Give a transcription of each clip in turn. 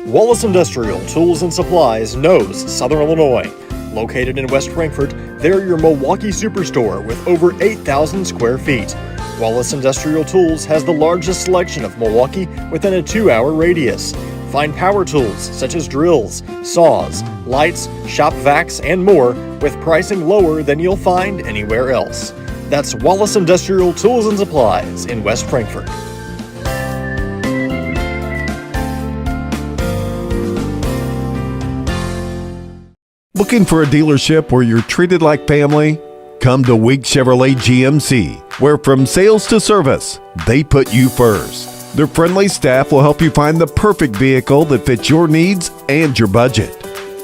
Wallace Industrial Tools and Supplies knows Southern Illinois. Located in West Frankfort, they're your Milwaukee superstore with over 8,000 square feet. Wallace Industrial Tools has the largest selection of Milwaukee within a 2-hour radius. Find power tools such as drills, saws, lights, shop vacs, and more with pricing lower than you'll find anywhere else. That's Wallace Industrial Tools and Supplies in West Frankfort. Looking for a dealership where you're treated like family? Come to Week Chevrolet GMC, where from sales to service, they put you first. Their friendly staff will help you find the perfect vehicle that fits your needs and your budget.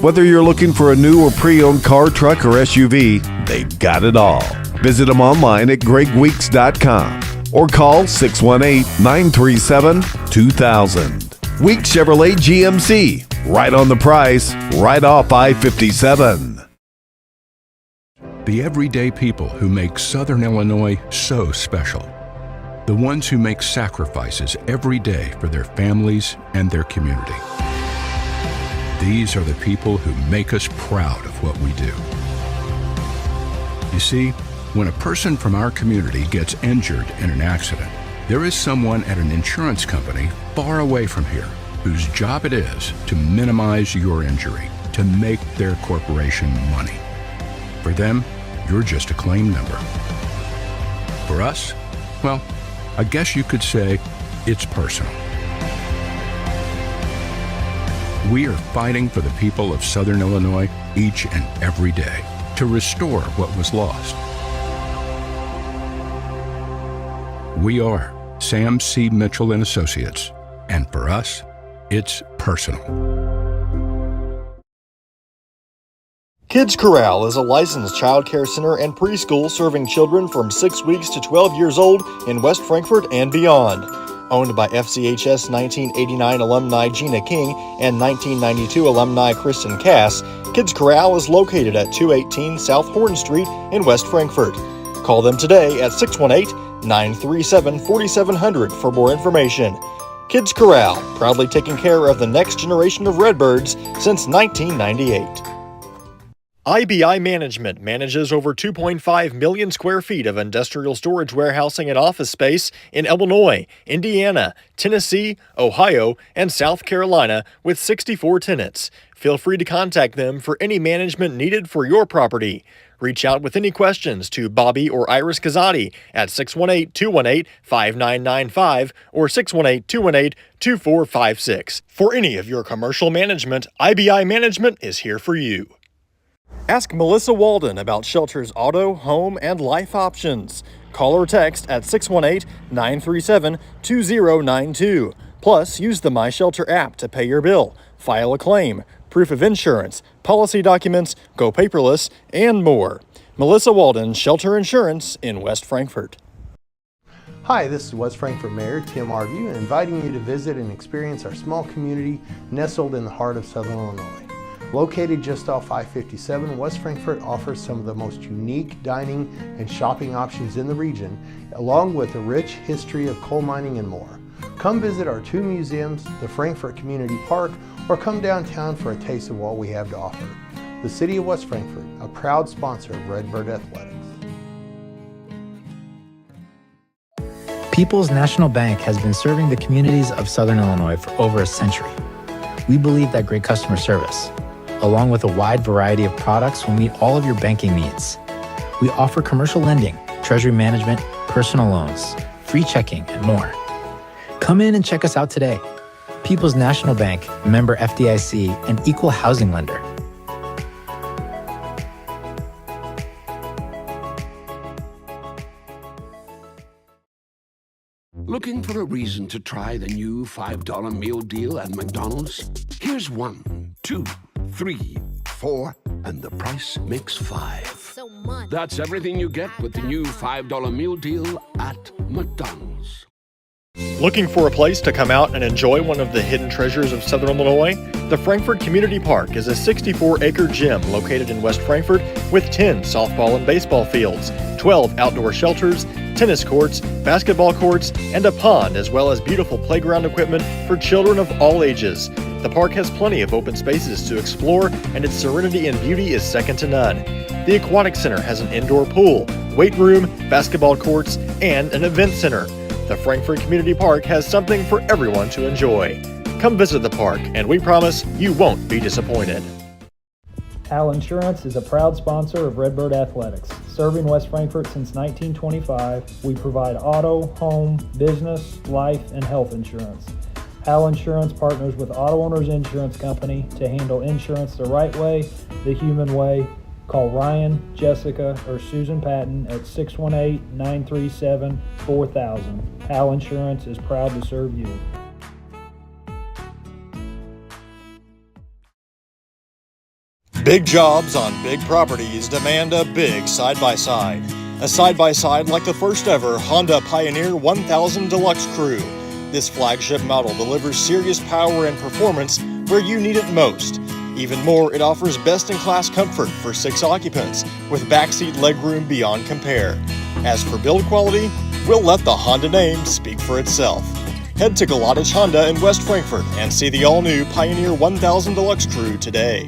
Whether you're looking for a new or pre-owned car, truck, or SUV, they've got it all. Visit them online at gregweeks.com or call 618-937-2000. Week Chevrolet GMC, right on the price, right off I-57. The everyday people who make Southern Illinois so special. The ones who make sacrifices every day for their families and their community. These are the people who make us proud of what we do. You see, when a person from our community gets injured in an accident, there is someone at an insurance company far away from here whose job it is to minimize your injury, to make their corporation money. For them, you're just a claim number. For us, well, I guess you could say it's personal. We are fighting for the people of Southern Illinois each and every day to restore what was lost. We are Sam C. Mitchell and Associates, and for us, it's personal. Kids Corral is a licensed child care center and preschool serving children from 6 weeks to 12 years old in West Frankfort and beyond. Owned by FCHS 1989 alumni Gina King and 1992 alumni Kristen Cass, Kids Corral is located at 218 South Horn Street in West Frankfort. Call them today at 618-937-4700 for more information. Kids Corral, proudly taking care of the next generation of Redbirds since 1998. IBI Management manages over 2.5 million square feet of industrial storage warehousing and office space in Illinois, Indiana, Tennessee, Ohio, and South Carolina with 64 tenants. Feel free to contact them for any management needed for your property. Reach out with any questions to Bobby or Iris Kazadi at 618-218-5995 or 618-218-2456. For any of your commercial management, IBI Management is here for you. Ask Melissa Walden about Shelter's auto, home, and life options. Call or text at 618-937-2092. Plus, use the MyShelter app to pay your bill, file a claim, proof of insurance, policy documents, go paperless, and more. Melissa Walden, Shelter Insurance in West Frankfort. Hi, this is West Frankfort Mayor Tim Arview, inviting you to visit and experience our small community nestled in the heart of Southern Illinois. Located just off I-57, West Frankfort offers some of the most unique dining and shopping options in the region, along with a rich history of coal mining and more. Come visit our 2 museums, the Frankfort Community Park, or come downtown for a taste of what we have to offer. The City of West Frankfort, a proud sponsor of Redbird Athletics. People's National Bank has been serving the communities of Southern Illinois for over a century. We believe that great customer service, along with a wide variety of products, will meet all of your banking needs. We offer commercial lending, treasury management, personal loans, free checking, and more. Come in and check us out today. People's National Bank, member FDIC, and equal housing lender. Looking for a reason to try the new $5 meal deal at McDonald's? Here's 1, 2, 3, 4, and the price makes 5. So much. That's everything you get with the new $5 meal deal at McDonald's. Looking for a place to come out and enjoy one of the hidden treasures of Southern Illinois? The Frankfort Community Park is a 64-acre gym located in West Frankfort with 10 softball and baseball fields, 12 outdoor shelters, tennis courts, basketball courts, and a pond, as well as beautiful playground equipment for children of all ages. The park has plenty of open spaces to explore, and its serenity and beauty is second to none. The Aquatic Center has an indoor pool, weight room, basketball courts, and an event center. The Frankfort Community Park has something for everyone to enjoy. Come visit the park, and we promise you won't be disappointed. Hal Insurance is a proud sponsor of Redbird Athletics. Serving West Frankfort since 1925, we provide auto, home, business, life, and health insurance. Hal Insurance partners with Auto Owners Insurance Company to handle insurance the right way, the human way. Call Ryan, Jessica, or Susan Patton at 618-937-4000. Hal Insurance is proud to serve you. Big jobs on big properties demand a big side-by-side. A side-by-side like the first ever Honda Pioneer 1000 Deluxe Crew. This flagship model delivers serious power and performance where you need it most. Even more, it offers best-in-class comfort for 6 occupants with backseat legroom beyond compare. As for build quality, we'll let the Honda name speak for itself. Head to Galatich Honda in West Frankfort and see the all-new Pioneer 1000 Deluxe Crew today.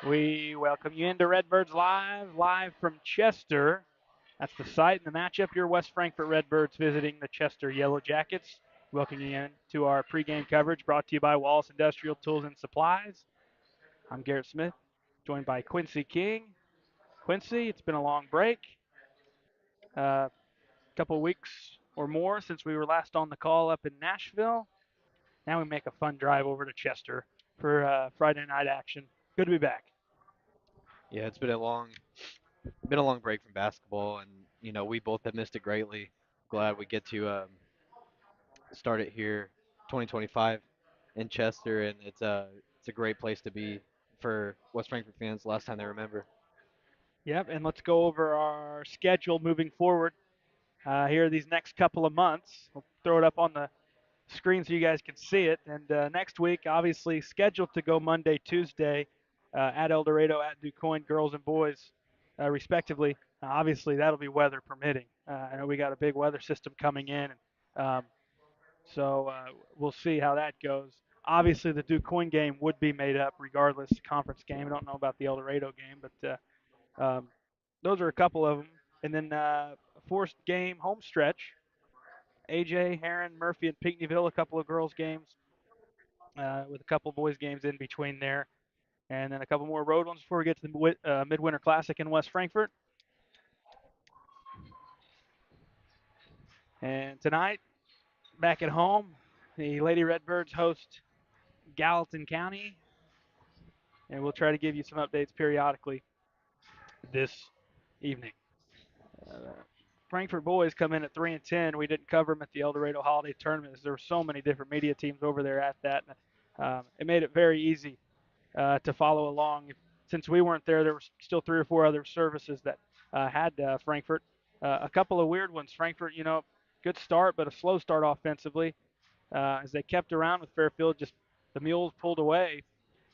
We welcome you into Redbirds live from Chester. That's the site and the matchup. Your West Frankfort Redbirds visiting the Chester Yellow Jackets. Welcoming you in to our pregame coverage brought to you by Wallace Industrial Tools and Supplies. I'm Garrett Smith, joined by Quincy King. Quincy, it's been a long break. A couple of weeks or more since we were last on the call up in Nashville. Now we make a fun drive over to Chester for Friday night action. Good to be back. Yeah, it's been a long break from basketball, and we both have missed it greatly. Glad we get to start it here, 2025 in Chester, and it's a great place to be for West Frankfort fans. Last time they remember. Yep, and let's go over our schedule moving forward here these next couple of months. We'll throw it up on the screen so you guys can see it. And next week, obviously, scheduled to go Monday, Tuesday at El Dorado, at DuQuoin, girls and boys, respectively. Obviously, that'll be weather permitting. I know we got a big weather system coming in, so we'll see how that goes. Obviously, the DuQuoin game would be made up regardless, conference game. I don't know about the El Dorado game, but those are a couple of them. And then a forced game home stretch. AJ, Heron, Murphy, and Pinckneyville, a couple of girls' games with a couple of boys' games in between there. And then a couple more road ones before we get to the Midwinter Classic in West Frankfort. And tonight, back at home, the Lady Redbirds host Gallatin County. And we'll try to give you some updates periodically this evening. Frankfort boys come in at 3-10. We didn't cover them at the El Dorado Holiday Tournament. There were so many different media teams over there at that. It made it very easy to follow along. since we weren't there, there were still 3 or 4 other services that had Frankfort. A couple of weird ones. Frankfort, good start, but a slow start offensively as they kept around with Fairfield. Just the Mules pulled away,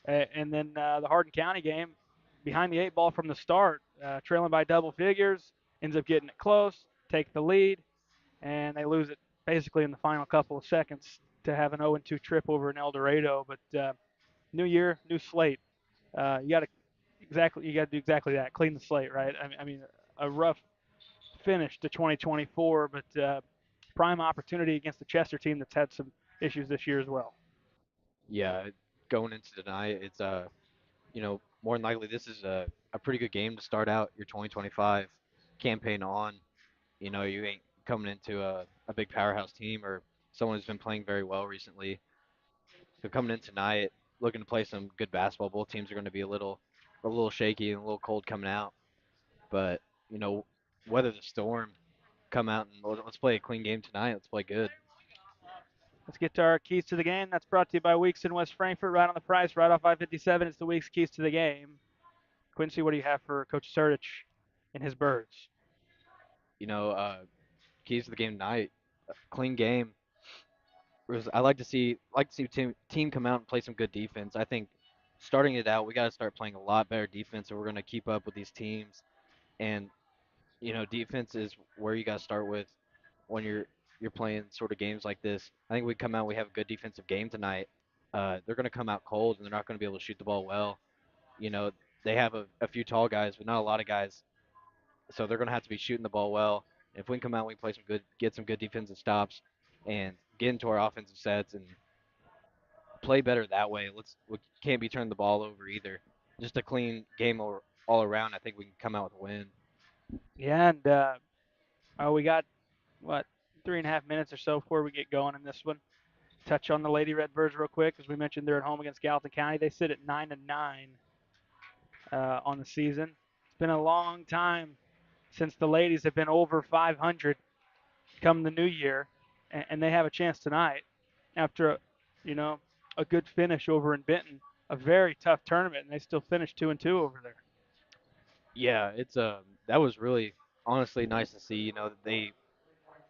and then the Hardin County game, behind the 8 ball from the start, trailing by double figures, ends up getting it close, take the lead, and they lose it basically in the final couple of seconds to have an 0-2 trip over in El Dorado. But new year, new slate. You got to do exactly that. Clean the slate, right? I mean, a rough finish to 2024, but prime opportunity against the Chester team that's had some issues this year as well. Yeah, going into tonight, it's more than likely this is a pretty good game to start out your 2025 campaign on. You ain't coming into a big powerhouse team or someone who's been playing very well recently. So coming in tonight, looking to play some good basketball. Both teams are going to be a little shaky and a little cold coming out, but weather the storm, come out and let's play a clean game tonight. Let's play good. Let's get to our keys to the game. That's brought to you by Weeks in West Frankfort, right on the price, right off I-57. It's the Weeks keys to the game. Quincy, what do you have for Coach Sertich and his Birds? Keys to the game tonight, clean game. I like to see team come out and play some good defense. I think starting it out, we got to start playing a lot better defense, or we're going to keep up with these teams. And defense is where you got to start with when you're playing sort of games like this. I think we come out, we have a good defensive game tonight. They're going to come out cold and they're not going to be able to shoot the ball well. They have a few tall guys, but not a lot of guys, so they're going to have to be shooting the ball well. If we can come out, we play get some good defensive stops, and get into our offensive sets and play better that way. We can't be turning the ball over either. Just a clean game all around. I think we can come out with a win. Yeah, and we got, 3.5 minutes or so before we get going in this one. Touch on the Lady Redbirds real quick. As we mentioned, they're at home against Gallatin County. They sit at 9-9 on the season. It's been a long time since the ladies have been over 500 come the new year, and they have a chance tonight after a good finish over in Benton, a very tough tournament, and they still finished 2-2 over there. Yeah, it's that was really honestly nice to see. They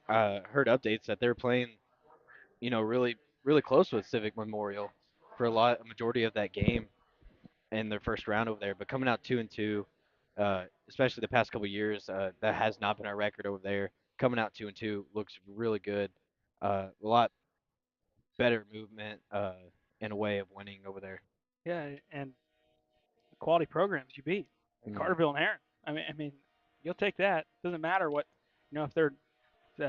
heard updates that they're playing, really really close with Civic Memorial for a majority of that game in their first round over there. But coming out 2-2, especially the past couple of years, that has not been our record over there. Coming out 2-2 looks really good. A lot better movement and a way of winning over there. Yeah, and quality programs you beat. Carterville and Heron. I mean, you'll take that. Doesn't matter what, if they're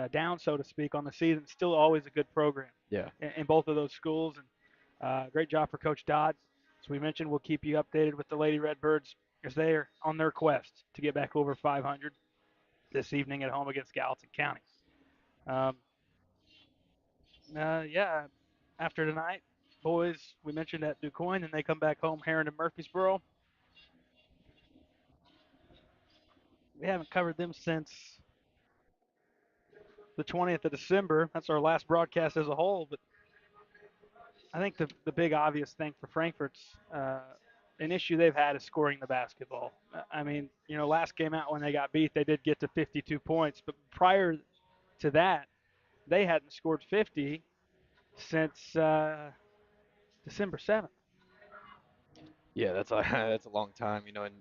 down, so to speak, on the season. Still always a good program. Yeah. In both of those schools, and great job for Coach Dodd. As we mentioned, we'll keep you updated with the Lady Redbirds as they are on their quest to get back over 500 this evening at home against Gallatin County. Yeah, after tonight, boys, we mentioned at DuQuoin, and they come back home, Heron and Murfreesboro. We haven't covered them since the 20th of December. That's our last broadcast as a whole. But I think the big obvious thing for Frankfurt's an issue they've had is scoring the basketball. I mean, last game out when they got beat, they did get to 52 points. But prior to that, they hadn't scored 50 since December 7th. Yeah, that's a long time, and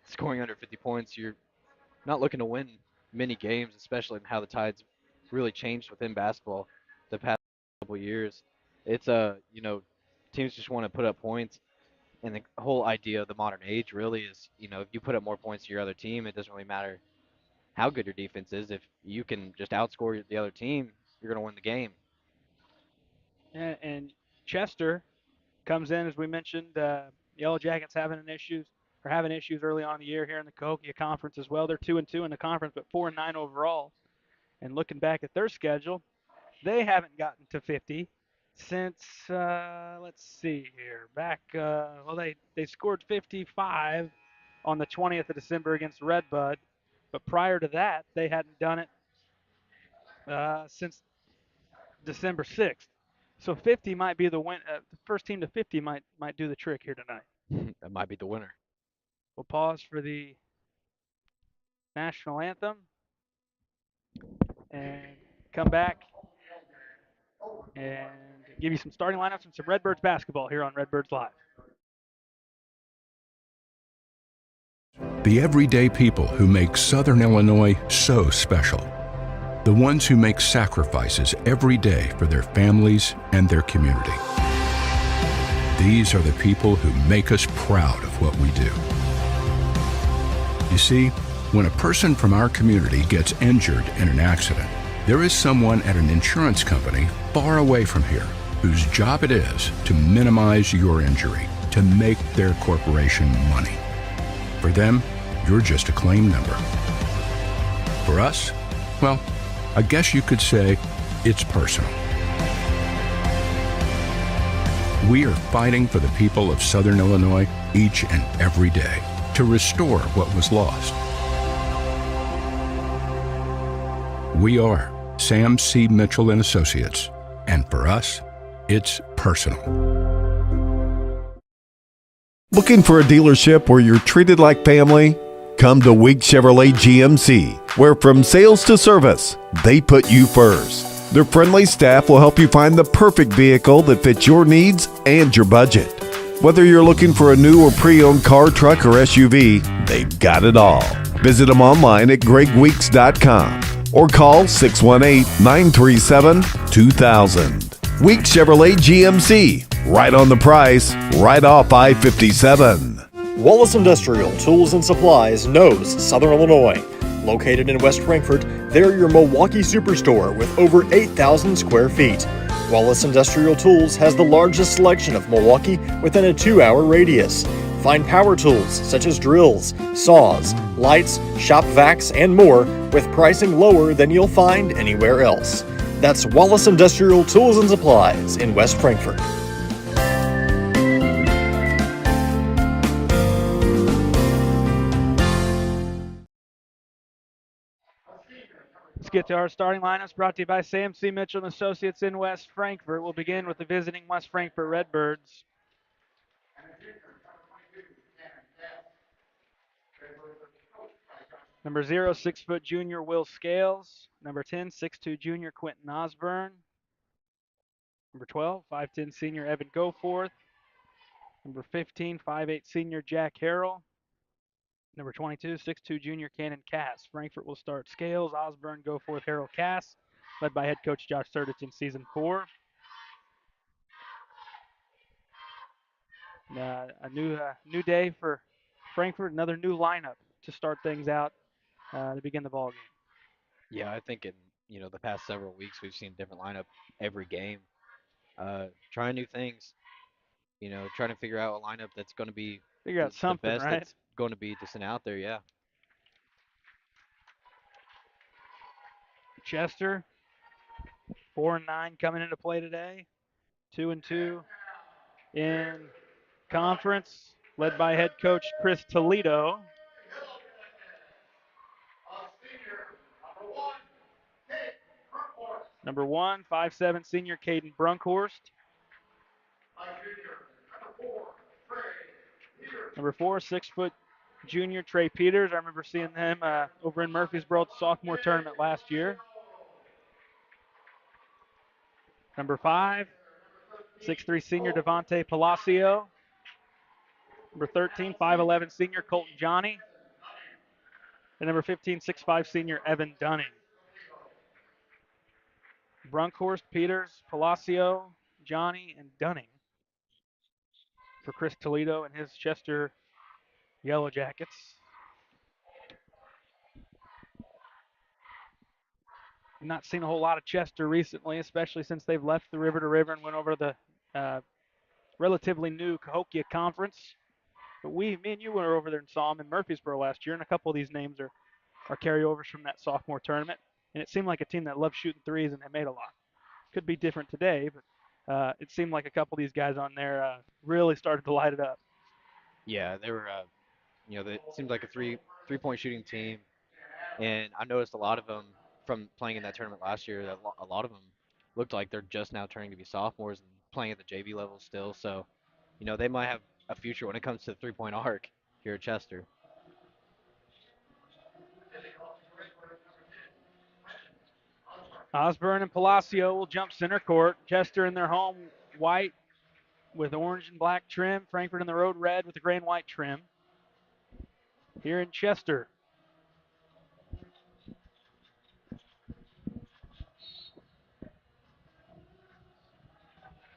scoring under 50 points, you're not looking to win many games, especially in how the Tides really changed within basketball the past couple of years. It's teams just want to put up points, and the whole idea of the modern age really is, if you put up more points to your other team, it doesn't really matter how good your defense is. If you can just outscore the other team, you're going to win the game. And Chester comes in, as we mentioned. Yellow Jackets having issues early on in the year here in the Cahokia Conference as well. They're 2-2 in the conference, but 4-9 overall. And looking back at their schedule, they haven't gotten to 50 since let's see here. Back they scored 55 on the 20th of December against Redbud, but prior to that, they hadn't done it since December 6th. So 50 might be the win. The first team to 50 might do the trick here tonight. That might be the winner. We'll pause for the national anthem and come back and give you some starting lineups and some Redbirds basketball here on Redbirds Live. The everyday people who make Southern Illinois so special. The ones who make sacrifices every day for their families and their community. These are the people who make us proud of what we do. You see, when a person from our community gets injured in an accident, there is someone at an insurance company far away from here whose job it is to minimize your injury, to make their corporation money. For them, you're just a claim number. For us, well, I guess you could say it's personal. We are fighting for the people of Southern Illinois each and every day to restore what was lost. We are Sam C. Mitchell and Associates, and for us, it's personal. Looking for a dealership where you're treated like family? Come to Week Chevrolet GMC, where from sales to service, they put you first. Their friendly staff will help you find the perfect vehicle that fits your needs and your budget. Whether you're looking for a new or pre-owned car, truck, or SUV, they've got it all. Visit them online at gregweeks.com or call 618-937-2000. Week Chevrolet GMC, right on the price, right off I-57. Wallace Industrial Tools and Supplies knows Southern Illinois. Located in West Frankfort, they're your Milwaukee superstore with over 8,000 square feet. Wallace Industrial Tools has the largest selection of Milwaukee within a 2-hour radius. Find power tools such as drills, saws, lights, shop vacs, and more with pricing lower than you'll find anywhere else. That's Wallace Industrial Tools and Supplies in West Frankfort. Let's get to our starting lineups brought to you by Sam C. Mitchell and Associates in West Frankfort. We'll begin with the visiting West Frankfort Redbirds. Number 0, 6-foot junior Will Scales. Number 10, 6'2 junior Quentin Osborne. Number 12, 5'10 senior Evan Goforth. Number 15, 5'8 senior Jack Harrell. Number 22, 6'2 junior Cannon Cass. Frankfort will start Scales, Osborne, Goforth, Harrell, Cass, led by head coach Josh Surdich in season 4. A new day for Frankfort, another new lineup to start things out to begin the ball game. Yeah, I think in the past several weeks we've seen a different lineup every game. Trying new things. Trying to figure out a lineup that's going to be Figure out something, the best right? that's going to be decent out there. Yeah. Chester, 4-9 coming into play today. 2-2 in conference, led by head coach Chris Toledo. Number 1, 5'7 senior Caden Brunkhorst. Number 4, 6-foot junior Trey Peters. I remember seeing him over in Murfreesboro at the sophomore tournament last year. Number 5, 6'3 senior Devontae Palacio. Number 13, 5'11 senior Colton Johnny. And number 15, 6'5 senior Evan Dunning. Brunkhorst, Peters, Palacio, Johnny, and Dunning for Chris Toledo and his Chester Yellow Jackets. Not seen a whole lot of Chester recently, especially since they've left the River to River and went over to the relatively new Cahokia Conference. But me and you went over there and saw them in Murfreesboro last year, and a couple of these names are carryovers from that sophomore tournament. And it seemed like a team that loved shooting threes, and they made a lot. Could be different today, but it seemed like a couple of these guys on there really started to light it up. Yeah, they were. It seemed like a three-point shooting team, and I noticed a lot of them from playing in that tournament last year. That a lot of them looked like they're just now turning to be sophomores and playing at the JV level still. So, they might have a future when it comes to the three-point arc. here at Chester. Osborne and Palacio will jump center court. Chester in their home white with orange and black trim. Frankfort in the road red with the gray and white trim. Here in Chester.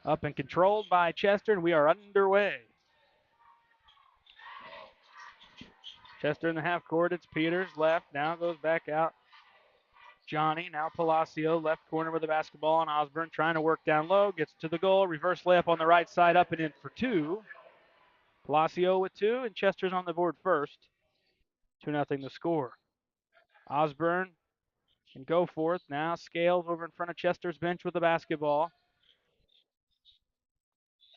Up and controlled by Chester, and we are underway. Chester in the half court. It's Peters left. Now goes back out. Johnny, now Palacio, left corner with the basketball on Osborne, trying to work down low, gets to the goal, reverse layup on the right side, up and in for two. Palacio with two, and Chester's on the board first. 2-0 the score. Osborne can go forth. Now Scales over in front of Chester's bench with the basketball.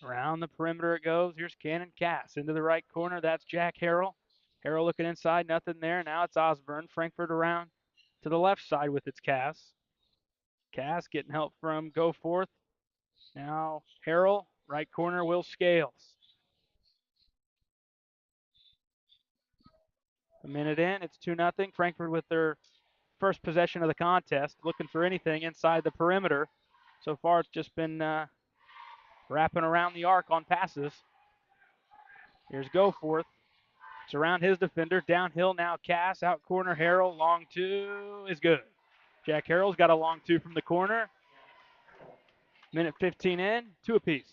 Around the perimeter it goes. Here's Cannon Cass into the right corner. That's Jack Harrell. Harrell looking inside, nothing there. Now it's Osborne. Frankfort around to the left side with its Cass. Cass getting help from Goforth. Now Harrell, right corner, Will Scales. A minute in, it's 2-0. Frankfort with their first possession of the contest, looking for anything inside the perimeter. So far, it's just been wrapping around the arc on passes. Here's Goforth. It's around his defender. Downhill now, Cass. Out corner, Harrell. Long two is good. Jack Harrell's got a long two from the corner. Minute 15 in, two apiece.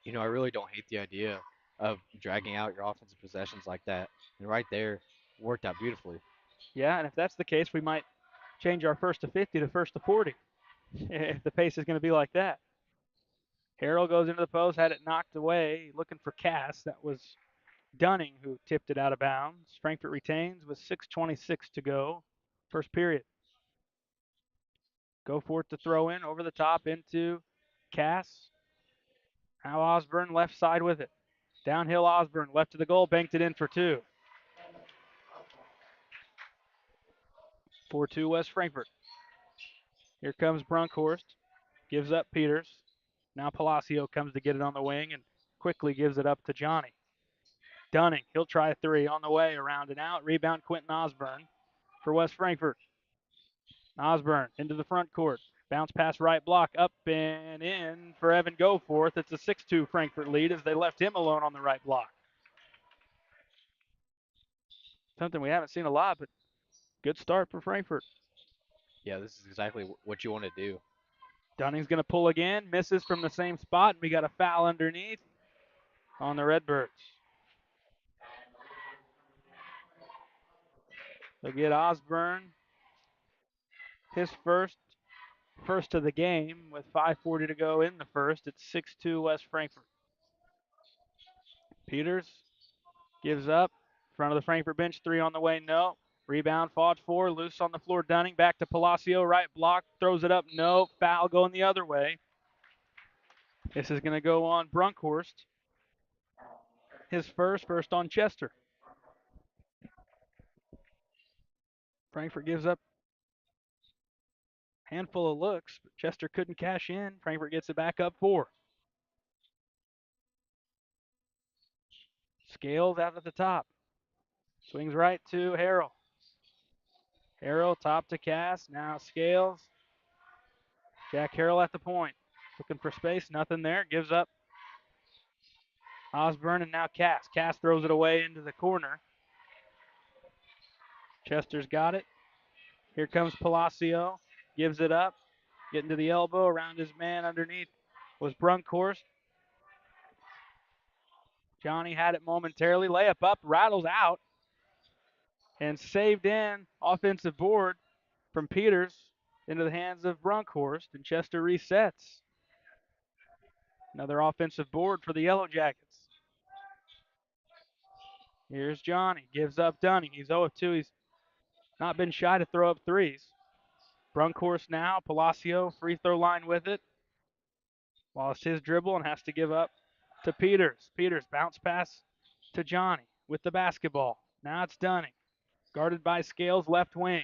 You know, I really don't hate the idea of dragging out your offensive possessions like that. And right there, worked out beautifully. Yeah, and if that's the case, we might change our first to 50 to first to 40 if the pace is going to be like that. Harrell goes into the post, had it knocked away, looking for Cass. That was Dunning who tipped it out of bounds. Frankfort retains with 6:26 to go, first period. Goforth to throw in over the top into Cass. Now Osborne left side with it. Downhill Osborne, left to the goal, banked it in for two. 4-2 West Frankfort. Here comes Brunkhorst. Gives up Peters. Now Palacio comes to get it on the wing and quickly gives it up to Johnny. Dunning, he'll try a three on the way, around and out. Rebound Quentin Osborne for West Frankfort. Osborne into the front court. Bounce pass right block, up and in for Evan Goforth. It's a 6-2 Frankfort lead as they left him alone on the right block. Something we haven't seen a lot, but good start for Frankfort. Yeah, this is exactly what you want to do. Dunning's going to pull again, misses from the same spot, and we got a foul underneath on the Redbirds. They'll get Osborne his first of the game with 5:40 to go in the first. It's 6-2 West Frankfort. Peters gives up. Front of the Frankfort bench, three on the way, no. Rebound fought for, loose on the floor. Dunning back to Palacio, right block, throws it up, no. Foul going the other way. This is going to go on Brunkhorst. His first on Chester. Frankfort gives up a handful of looks, but Chester couldn't cash in. Frankfort gets it back up 4. Scales out at the top. Swings right to Harrell. Harrell top to Cass. Now Scales. Jack Harrell at the point. Looking for space. Nothing there. Gives up Osborne and now Cass. Cass throws it away into the corner. Chester's got it. Here comes Palacio. Gives it up. Getting to the elbow. Around his man underneath was Brunkhorst. Johnny had it momentarily. Layup up. Rattles out. And saved in. Offensive board from Peters into the hands of Brunkhorst. And Chester resets. Another offensive board for the Yellow Jackets. Here's Johnny. Gives up Dunning. He's 0-2. He's not been shy to throw up threes. Brunkhorst now. Palacio free throw line with it. Lost his dribble and has to give up to Peters. Peters bounce pass to Johnny with the basketball. Now it's Dunning. Guarded by Scales, left wing.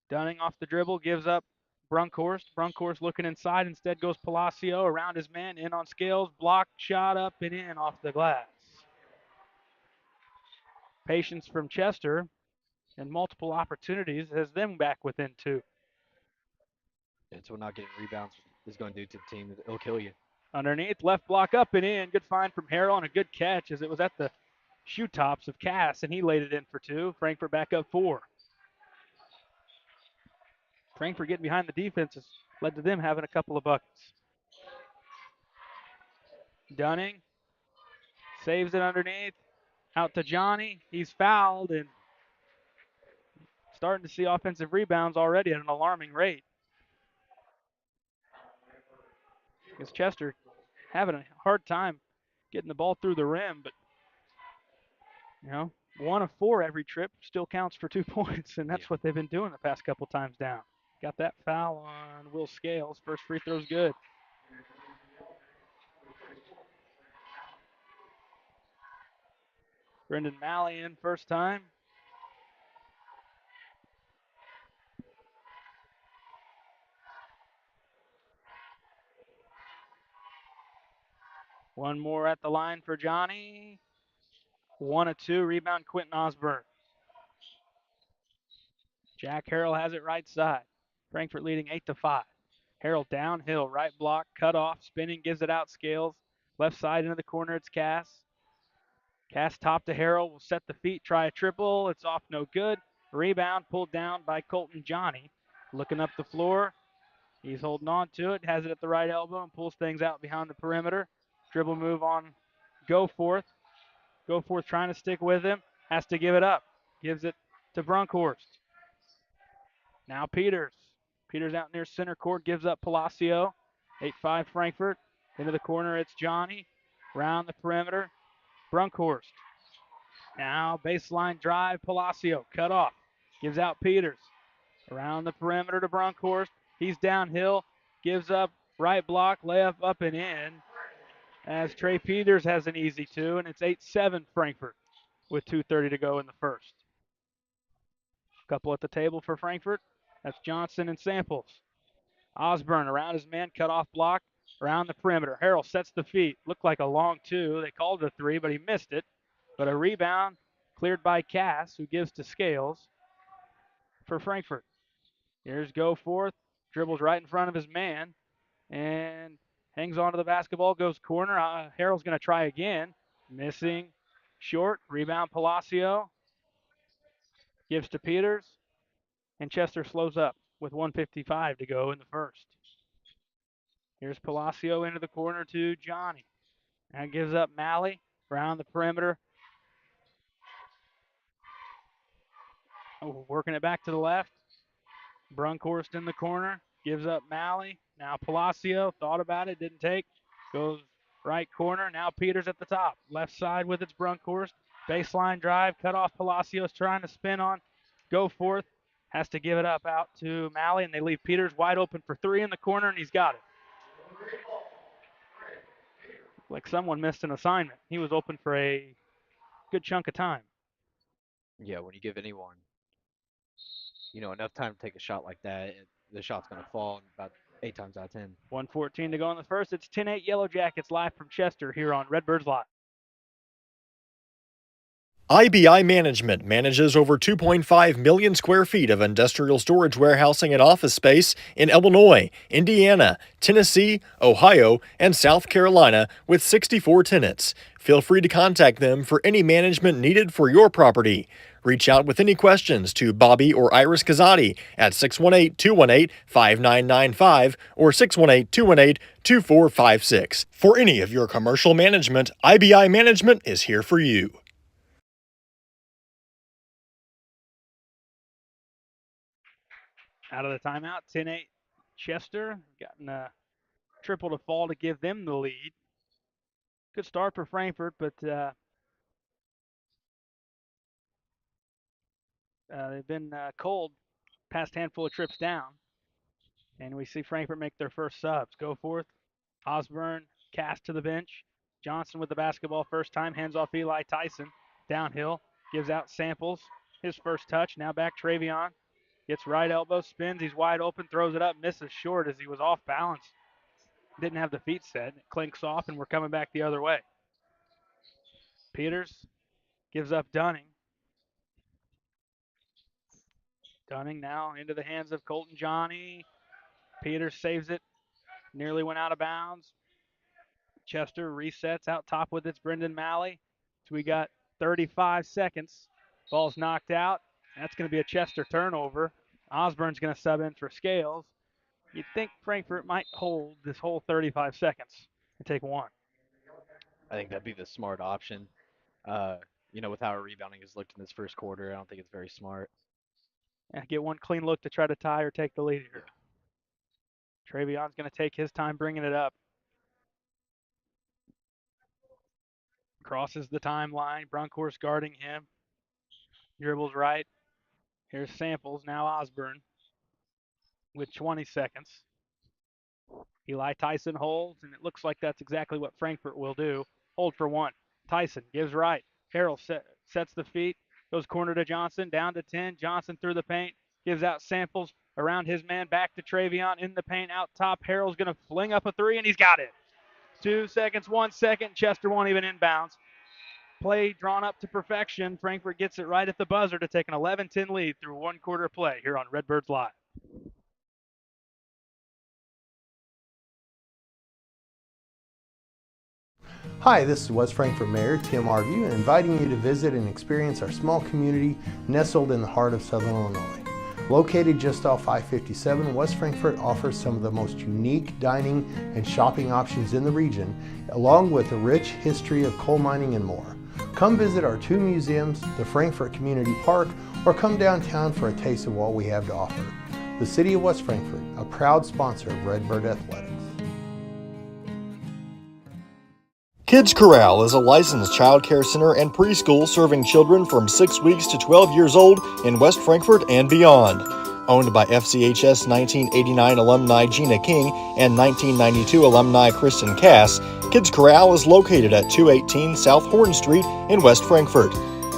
Dunning off the dribble, gives up Brunkhorst. Brunkhorst looking inside. Instead goes Palacio around his man, in on Scales. Blocked, shot up and in off the glass. Patience from Chester and multiple opportunities has them back within 2. It's what not getting rebounds is going to do to the team. It'll kill you. Underneath, left block up and in. Good find from Harrell and a good catch as it was at the shoe tops of Cass, and he laid it in for 2. Frankfort back up 4. Frankfort getting behind the defense has led to them having a couple of buckets. Dunning saves it underneath. Out to Johnny. He's fouled and starting to see offensive rebounds already at an alarming rate. Because Chester having a hard time getting the ball through the rim, but 1 of 4 every trip still counts for 2 points, and that's what they've been doing the past couple times down. Got that foul on Will Scales. First free throw's good. Brendan Malley in first time. One more at the line for Johnny. 1 of 2. Rebound Quentin Osborne. Jack Harrell has it right side. Frankfort leading 8-5. Harrell downhill, right block, cut off, spinning, gives it out, Scales. Left side into the corner, it's Cass. Cass top to Harrell, will set the feet, try a triple. It's off, no good. Rebound pulled down by Colton Johnny. Looking up the floor. He's holding on to it, has it at the right elbow, and pulls things out behind the perimeter. Dribble move on Goforth. Goforth trying to stick with him, has to give it up. Gives it to Brunkhorst. Now Peters. Peters out near center court, gives up Palacio. 8-5 Frankfort. Into the corner, it's Johnny. Round the perimeter, Brunkhorst. Now baseline drive, Palacio. Cut off. Gives out Peters. Around the perimeter to Brunkhorst. He's downhill. Gives up right block, layup up and in. As Trey Peters has an easy 2, and it's 8-7 Frankfort with 2:30 to go in the first. Couple at the table for Frankfort. That's Johnson and Samples. Osborne around his man, cut off block, around the perimeter. Harrell sets the feet. Looked like a long 2. They called it a 3, but he missed it. But a rebound cleared by Cass, who gives to Scales for Frankfort. Here's Goforth. Dribbles right in front of his man and hangs onto the basketball, goes corner. Harrell's going to try again. Missing. Short. Rebound Palacio. Gives to Peters. And Chester slows up with 1:55 to go in the first. Here's Palacio into the corner to Johnny. And gives up Malley around the perimeter. Working it back to the left. Brunkhorst in the corner. Gives up Malley. Now Palacio thought about it, didn't take. Goes right corner. Now Peters at the top. Left side with it's Brunkhorst. Baseline drive. Cut off. Palacio's trying to spin on. Goforth. Has to give it up out to Malley, and they leave Peters wide open for 3 in the corner, and he's got it. Like someone missed an assignment. He was open for a good chunk of time. Yeah, when you give anyone, enough time to take a shot like that, the shot's going to fall about 8 times out of 10. 1:14 to go in the first. It's 10-8 Yellow Jackets live from Chester here on Redbirds Live. IBI Management manages over 2.5 million square feet of industrial storage warehousing and office space in Illinois, Indiana, Tennessee, Ohio, and South Carolina with 64 tenants. Feel free to contact them for any management needed for your property. Reach out with any questions to Bobby or Iris Kazadi at 618-218-5995 or 618-218-2456. For any of your commercial management, IBI Management is here for you. Out of the timeout, 10-8 Chester. Gotten a triple to fall to give them the lead. Good start for Frankfort, but they've been cold past handful of trips down. And we see Frankfort make their first subs. Goforth, Osborne, Cass to the bench. Johnson with the basketball first time. Hands off Eli Tyson. Downhill. Gives out Samples. His first touch. Now back Travion. Gets right elbow, spins, he's wide open, throws it up, misses short as he was off balance. Didn't have the feet set. It clinks off, and we're coming back the other way. Peters gives up Dunning. Dunning now into the hands of Colton Johnny. Peters saves it. Nearly went out of bounds. Chester resets out top with its Brendan Malley. So we got 35 seconds. Ball's knocked out. That's going to be a Chester turnover. Osborne's going to sub in for Scales. You'd think Frankfort might hold this whole 35 seconds and take one. I think that'd be the smart option. With how our rebounding has looked in this first quarter, I don't think it's very smart. Yeah, get one clean look to try to tie or take the lead here. Travion's going to take his time bringing it up. Crosses the timeline. Brunkhorst guarding him. Dribbles right. Here's Samples. Now Osborne with 20 seconds. Eli Tyson holds, and it looks like that's exactly what Frankfort will do. Hold for one. Tyson gives right. Harrell sets the feet. Goes corner to Johnson. Down to 10. Johnson through the paint. Gives out Samples around his man. Back to Travion in the paint. Out top. Harrell's going to fling up a three, and he's got it. 2 seconds, 1 second. Chester won't even inbounds. Play drawn up to perfection. Frankfort gets it right at the buzzer to take an 11-10 lead through one quarter play here on Redbirds Live. Hi, this is West Frankfort Mayor Tim Arview, inviting you to visit and experience our small community nestled in the heart of Southern Illinois. Located just off I-57, West Frankfort offers some of the most unique dining and shopping options in the region, along with a rich history of coal mining and more. Come visit our 2 museums, the Frankfort Community Park, or come downtown for a taste of what we have to offer. The City of West Frankfort, a proud sponsor of Redbird Athletics. Kids Corral is a licensed child care center and preschool serving children from 6 weeks to 12 years old in West Frankfort and beyond. Owned by FCHS 1989 alumni Gina King and 1992 alumni Kristen Cass, Kids Corral is located at 218 South Horn Street in West Frankfort.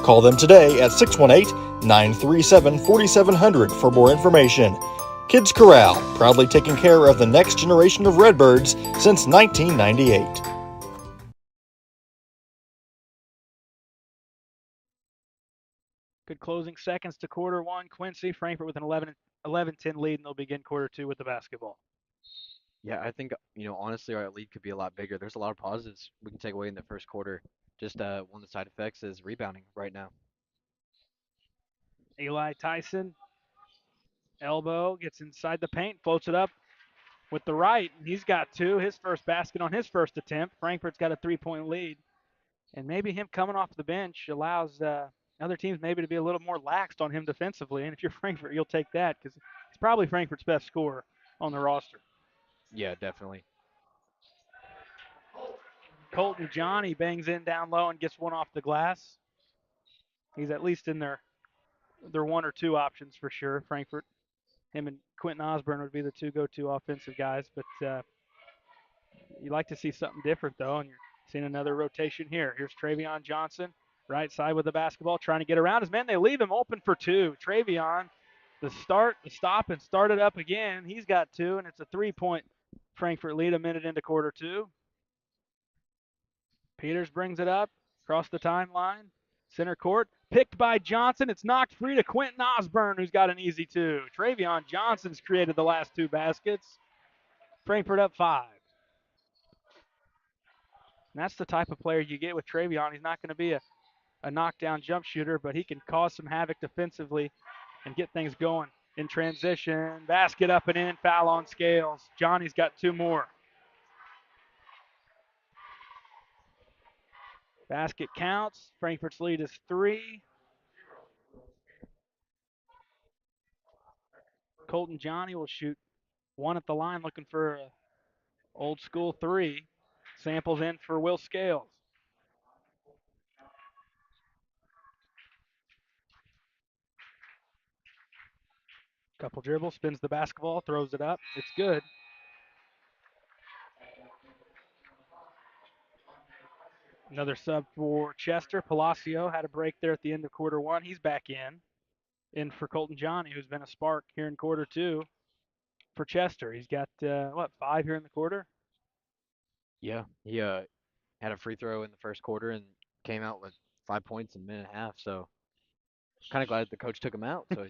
Call them today at 618-937-4700 for more information. Kids Corral, proudly taking care of the next generation of Redbirds since 1998. Good closing seconds to quarter one. Quincy, Frankfort with an 11-10 lead, and they'll begin quarter two with the basketball. Yeah, I think, honestly, our lead could be a lot bigger. There's a lot of positives we can take away in the first quarter. Just one of the side effects is rebounding right now. Eli Tyson, elbow, gets inside the paint, floats it up with the right, and he's got 2. His first basket on his first attempt. Frankfurt's got a 3-point lead. And maybe him coming off the bench allows other teams maybe to be a little more laxed on him defensively. And if you're Frankfort, you'll take that because he's probably Frankfort's best scorer on the roster. Yeah, definitely. Colton Johnny bangs in down low and gets one off the glass. He's at least in their 1 or 2 options for sure. Frankfort, him and Quentin Osborne would be the 2 go-to offensive guys. But you like to see something different, though, and you're seeing another rotation here. Here's Travion Johnson, right side with the basketball, trying to get around his man. They leave him open for 2. Travion, the stop, and start it up again. He's got 2, and it's a 3-point Frankfort lead a minute into quarter 2. Peters brings it up across the timeline. Center court, picked by Johnson. It's knocked free to Quentin Osborne, who's got an easy 2. Travion Johnson's created the last 2 baskets. Frankfort up 5. And that's the type of player you get with Travion. He's not going to be a knockdown jump shooter, but he can cause some havoc defensively and get things going in transition. Basket up and in, foul on Scales. Johnny's got 2 more. Basket counts. Frankfort's lead is 3. Colton Johnny will shoot 1 at the line, looking for an old school 3. Samples in for Will Scales. Couple dribbles, spins the basketball, throws it up. It's good. Another sub for Chester. Palacio had a break there at the end of quarter 1. He's back in for Colton Johnny, who's been a spark here in quarter 2 for Chester. He's got, 5 here in the quarter? Yeah, he had a free throw in the first quarter and came out with 5 points in a minute and a half. So kind of glad the coach took him out. So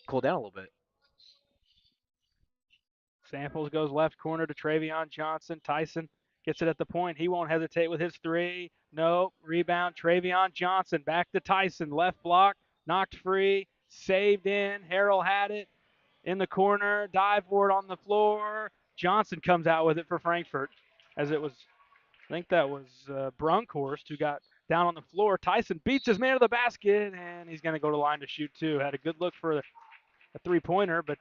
cool down a little bit. Samples goes left corner to Travion Johnson. Tyson gets it at the point. He won't hesitate with his three. No, rebound. Travion Johnson back to Tyson. Left block, knocked free, saved in. Harrell had it in the corner. Dive board on the floor. Johnson comes out with it for Frankfort, as it was, I think that was Brunkhorst who got down on the floor. Tyson beats his man to the basket, and he's going to go to line to shoot two. Had a good look for a three-pointer, but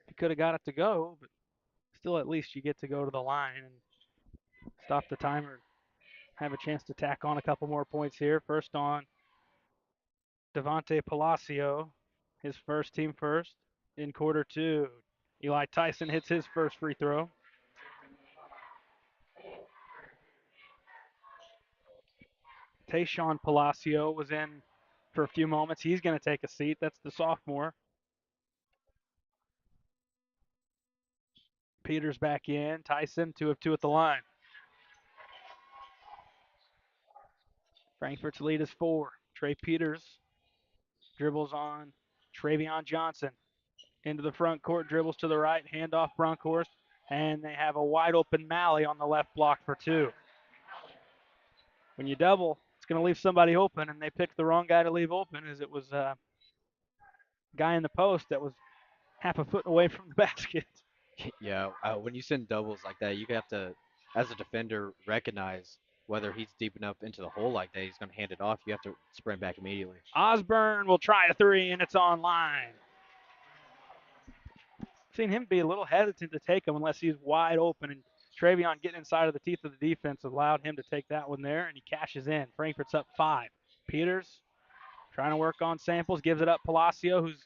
he could have got it to go. But still, at least you get to go to the line and stop the timer. Have a chance to tack on a couple more points here. First on Devontae Palacio, his first team first in quarter two. Eli Tyson hits his first free throw. Tayshawn Palacio was in for a few moments. He's going to take a seat. That's the sophomore. Peters back in. Tyson, 2 of 2 at the line. Frankfort's lead is 4. Trey Peters dribbles on Travion Johnson. Into the front court, dribbles to the right, handoff Brunkhorst, and they have a wide open Malley on the left block for 2. When you double, it's going to leave somebody open, and they picked the wrong guy to leave open, as it was a guy in the post that was half a foot away from the basket. Yeah, when you send doubles like that, you have to, as a defender, recognize whether he's deep enough into the hole like that. He's going to hand it off. You have to sprint back immediately. Osborne will try a 3, and it's online. Seen him be a little hesitant to take him unless he's wide open, and Travion getting inside of the teeth of the defense allowed him to take that one there, and he cashes in. Frankfort's up 5. Peters trying to work on Samples, gives it up Palacio, who's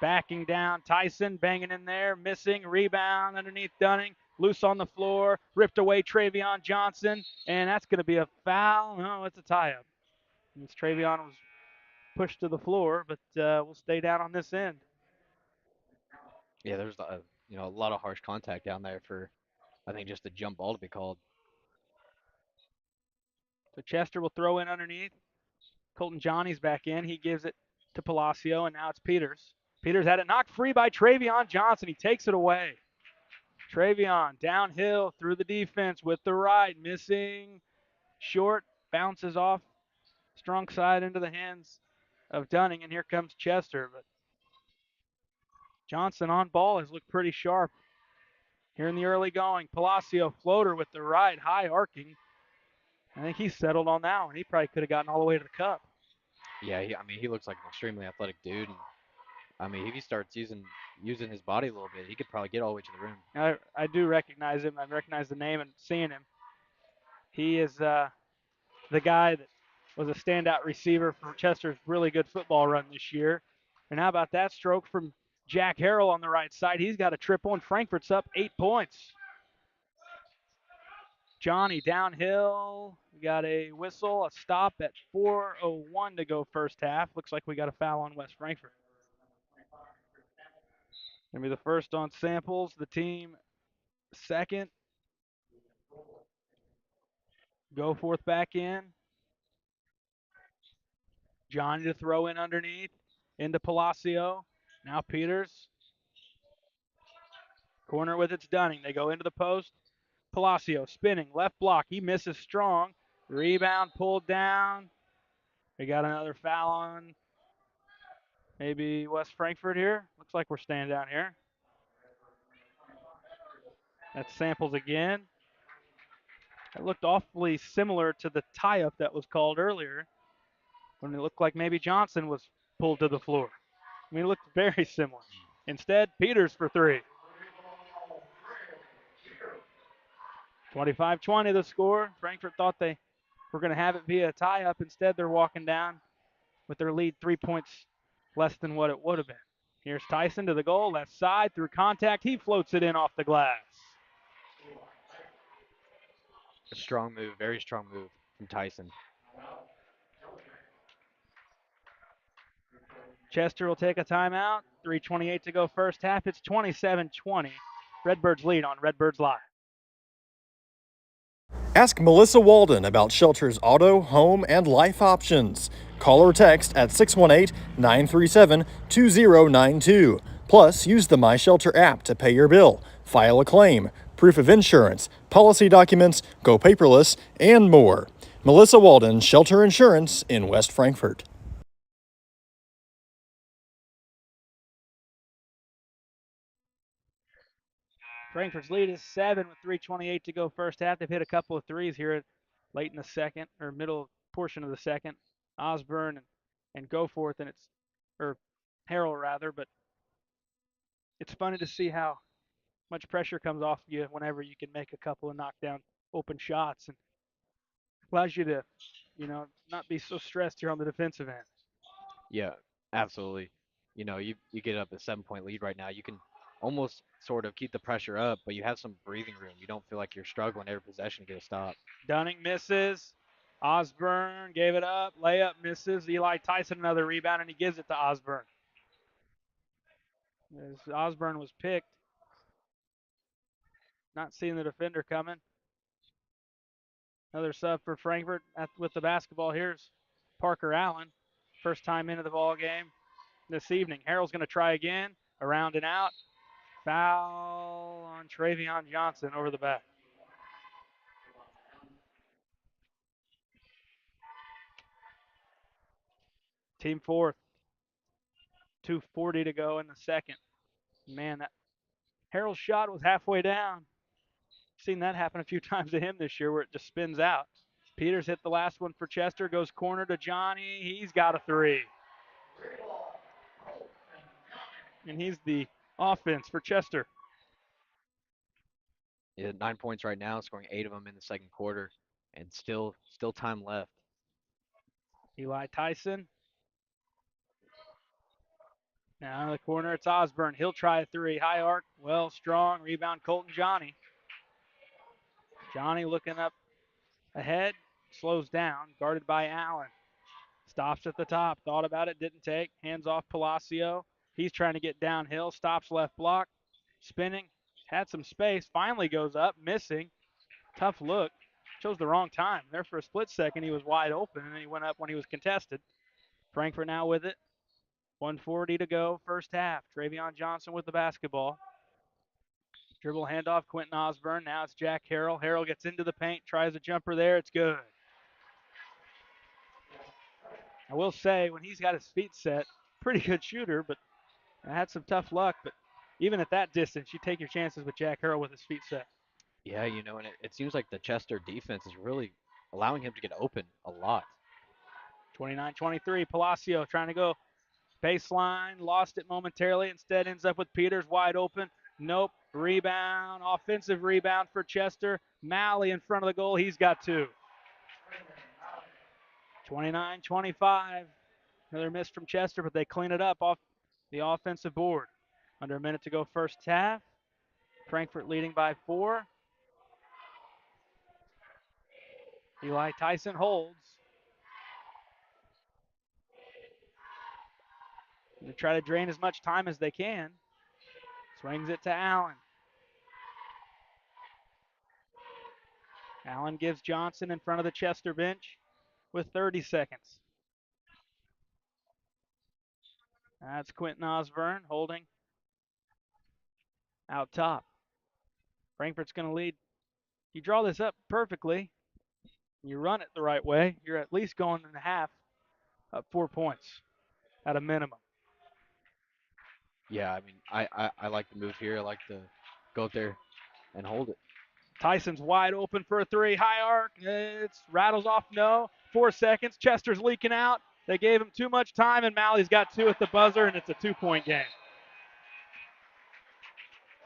backing down. Tyson banging in there, missing, rebound underneath Dunning, loose on the floor, ripped away Travion Johnson, and that's going to be a foul. No, it's a tie-up. Travion was pushed to the floor, but we'll stay down on this end. Yeah, there's a lot of harsh contact down there for, I think, just a jump ball to be called. So Chester will throw in underneath. Colton Johnny's back in. He gives it to Palacio, and now it's Peters. Peters had it knocked free by Travion Johnson. He takes it away. Travion downhill through the defense with the right, missing, short, bounces off strong side into the hands of Dunning, and here comes Chester. But Johnson on ball has looked pretty sharp here in the early going. Palacio floater with the right, high arcing. I think he's settled on that one. He probably could have gotten all the way to the cup. Yeah, he looks like an extremely athletic dude. And, if he starts using his body a little bit, he could probably get all the way to the rim. I do recognize him. I recognize the name and seeing him. He is the guy that was a standout receiver for Chester's really good football run this year. And how about that stroke from Jack Harrell on the right side? He's got a triple, and Frankfort's up 8 points. Johnny downhill. We got a whistle, a stop at 4:01 to go first half. Looks like we got a foul on West Frankfort. Gonna be the first on Samples, the team second. Goforth back in. Johnny to throw in underneath. Into Palacio. Now Peters. Corner with it's Dunning. They go into the post. Palacio spinning. Left block. He misses strong. Rebound pulled down. We got another foul on maybe West Frankfort here. Looks like we're staying down here. That's Samples again. It looked awfully similar to the tie-up that was called earlier when it looked like maybe Johnson was pulled to the floor. I mean, it looked very similar. Instead, Peters for 3. 25-20 the score. Frankfort thought they were going to have it via a tie-up. Instead, they're walking down with their lead 3 points less than what it would have been. Here's Tyson to the goal, left side through contact. He floats it in off the glass. A strong move, very strong move from Tyson. Chester will take a timeout. 3:28 to go first half. It's 27-20. Redbirds lead on Redbirds Live. Ask Melissa Walden about Shelter's auto, home, and life options. Call or text at 618-937-2092. Plus, use the MyShelter app to pay your bill, file a claim, proof of insurance, policy documents, go paperless, and more. Melissa Walden, Shelter Insurance in West Frankfort. Frankfurt's lead is 7 with 3:28 to go first half. They've hit a couple of threes here late in the second, or middle portion of the second. Osborne and Goforth, and Harrell rather, but it's funny to see how much pressure comes off you whenever you can make a couple of knockdown open shots, and allows you to, not be so stressed here on the defensive end. Yeah, absolutely. You get up a 7-point lead right now. You can almost sort of keep the pressure up, but you have some breathing room. You don't feel like you're struggling every possession to get a stop. Dunning misses. Osborne gave it up. Layup misses. Eli Tyson another rebound, and he gives it to Osborne. As Osborne was picked, not seeing the defender coming. Another sub for Frankfurt with the basketball. Here's Parker Allen. First time into the ball game this evening. Harrell's going to try again. Around and out. Foul on Travion Johnson over the back. Team fourth. 2:40 to go in the second. Man, that Harrell's shot was halfway down. Seen that happen a few times to him this year where it just spins out. Peters hit the last one for Chester. Goes corner to Johnny. He's got a three. And he's the offense for Chester. Yeah, 9 points right now, scoring 8 of them in the second quarter, and still time left. Eli Tyson. Now in the corner, it's Osborne. He'll try a three. High arc, well, strong. Rebound, Colton Johnny. Johnny looking up ahead, slows down, guarded by Allen. Stops at the top, thought about it, didn't take. Hands off Palacio. He's trying to get downhill, stops left block, spinning, had some space, finally goes up, missing. Tough look, chose the wrong time. There for a split second, he was wide open, and then he went up when he was contested. Frankfurt now with it. 1:40 to go, first half. Travion Johnson with the basketball. Dribble handoff, Quentin Osborne. Now it's Jack Harrell. Harrell gets into the paint, tries a jumper there. It's good. I will say, when he's got his feet set, pretty good shooter, but I had some tough luck. But even at that distance, you take your chances with Jack Harrell with his feet set. Yeah, and it seems like the Chester defense is really allowing him to get open a lot. 29-23, Palacio trying to go baseline, lost it momentarily. Instead ends up with Peters wide open. Nope. Rebound, offensive rebound for Chester. Malley in front of the goal. He's got two. 29-25. Another miss from Chester, but they clean it up off the offensive board. Under a minute to go first half. Frankfurt leading by 4. Eli Tyson holds. They try to drain as much time as they can. Swings it to Allen. Allen gives Johnson in front of the Chester bench with 30 seconds. That's Quentin Osborne holding out top. Frankfurt's going to lead. You draw this up perfectly, you run it the right way, you're at least going in the half up 4 points at a minimum. Yeah, I mean, I like the move here. I like to go up there and hold it. Tyson's wide open for a three. High arc. It rattles off. No. 4 seconds. Chester's leaking out. They gave him too much time, and Malley's got 2 at the buzzer, and it's a 2-point game.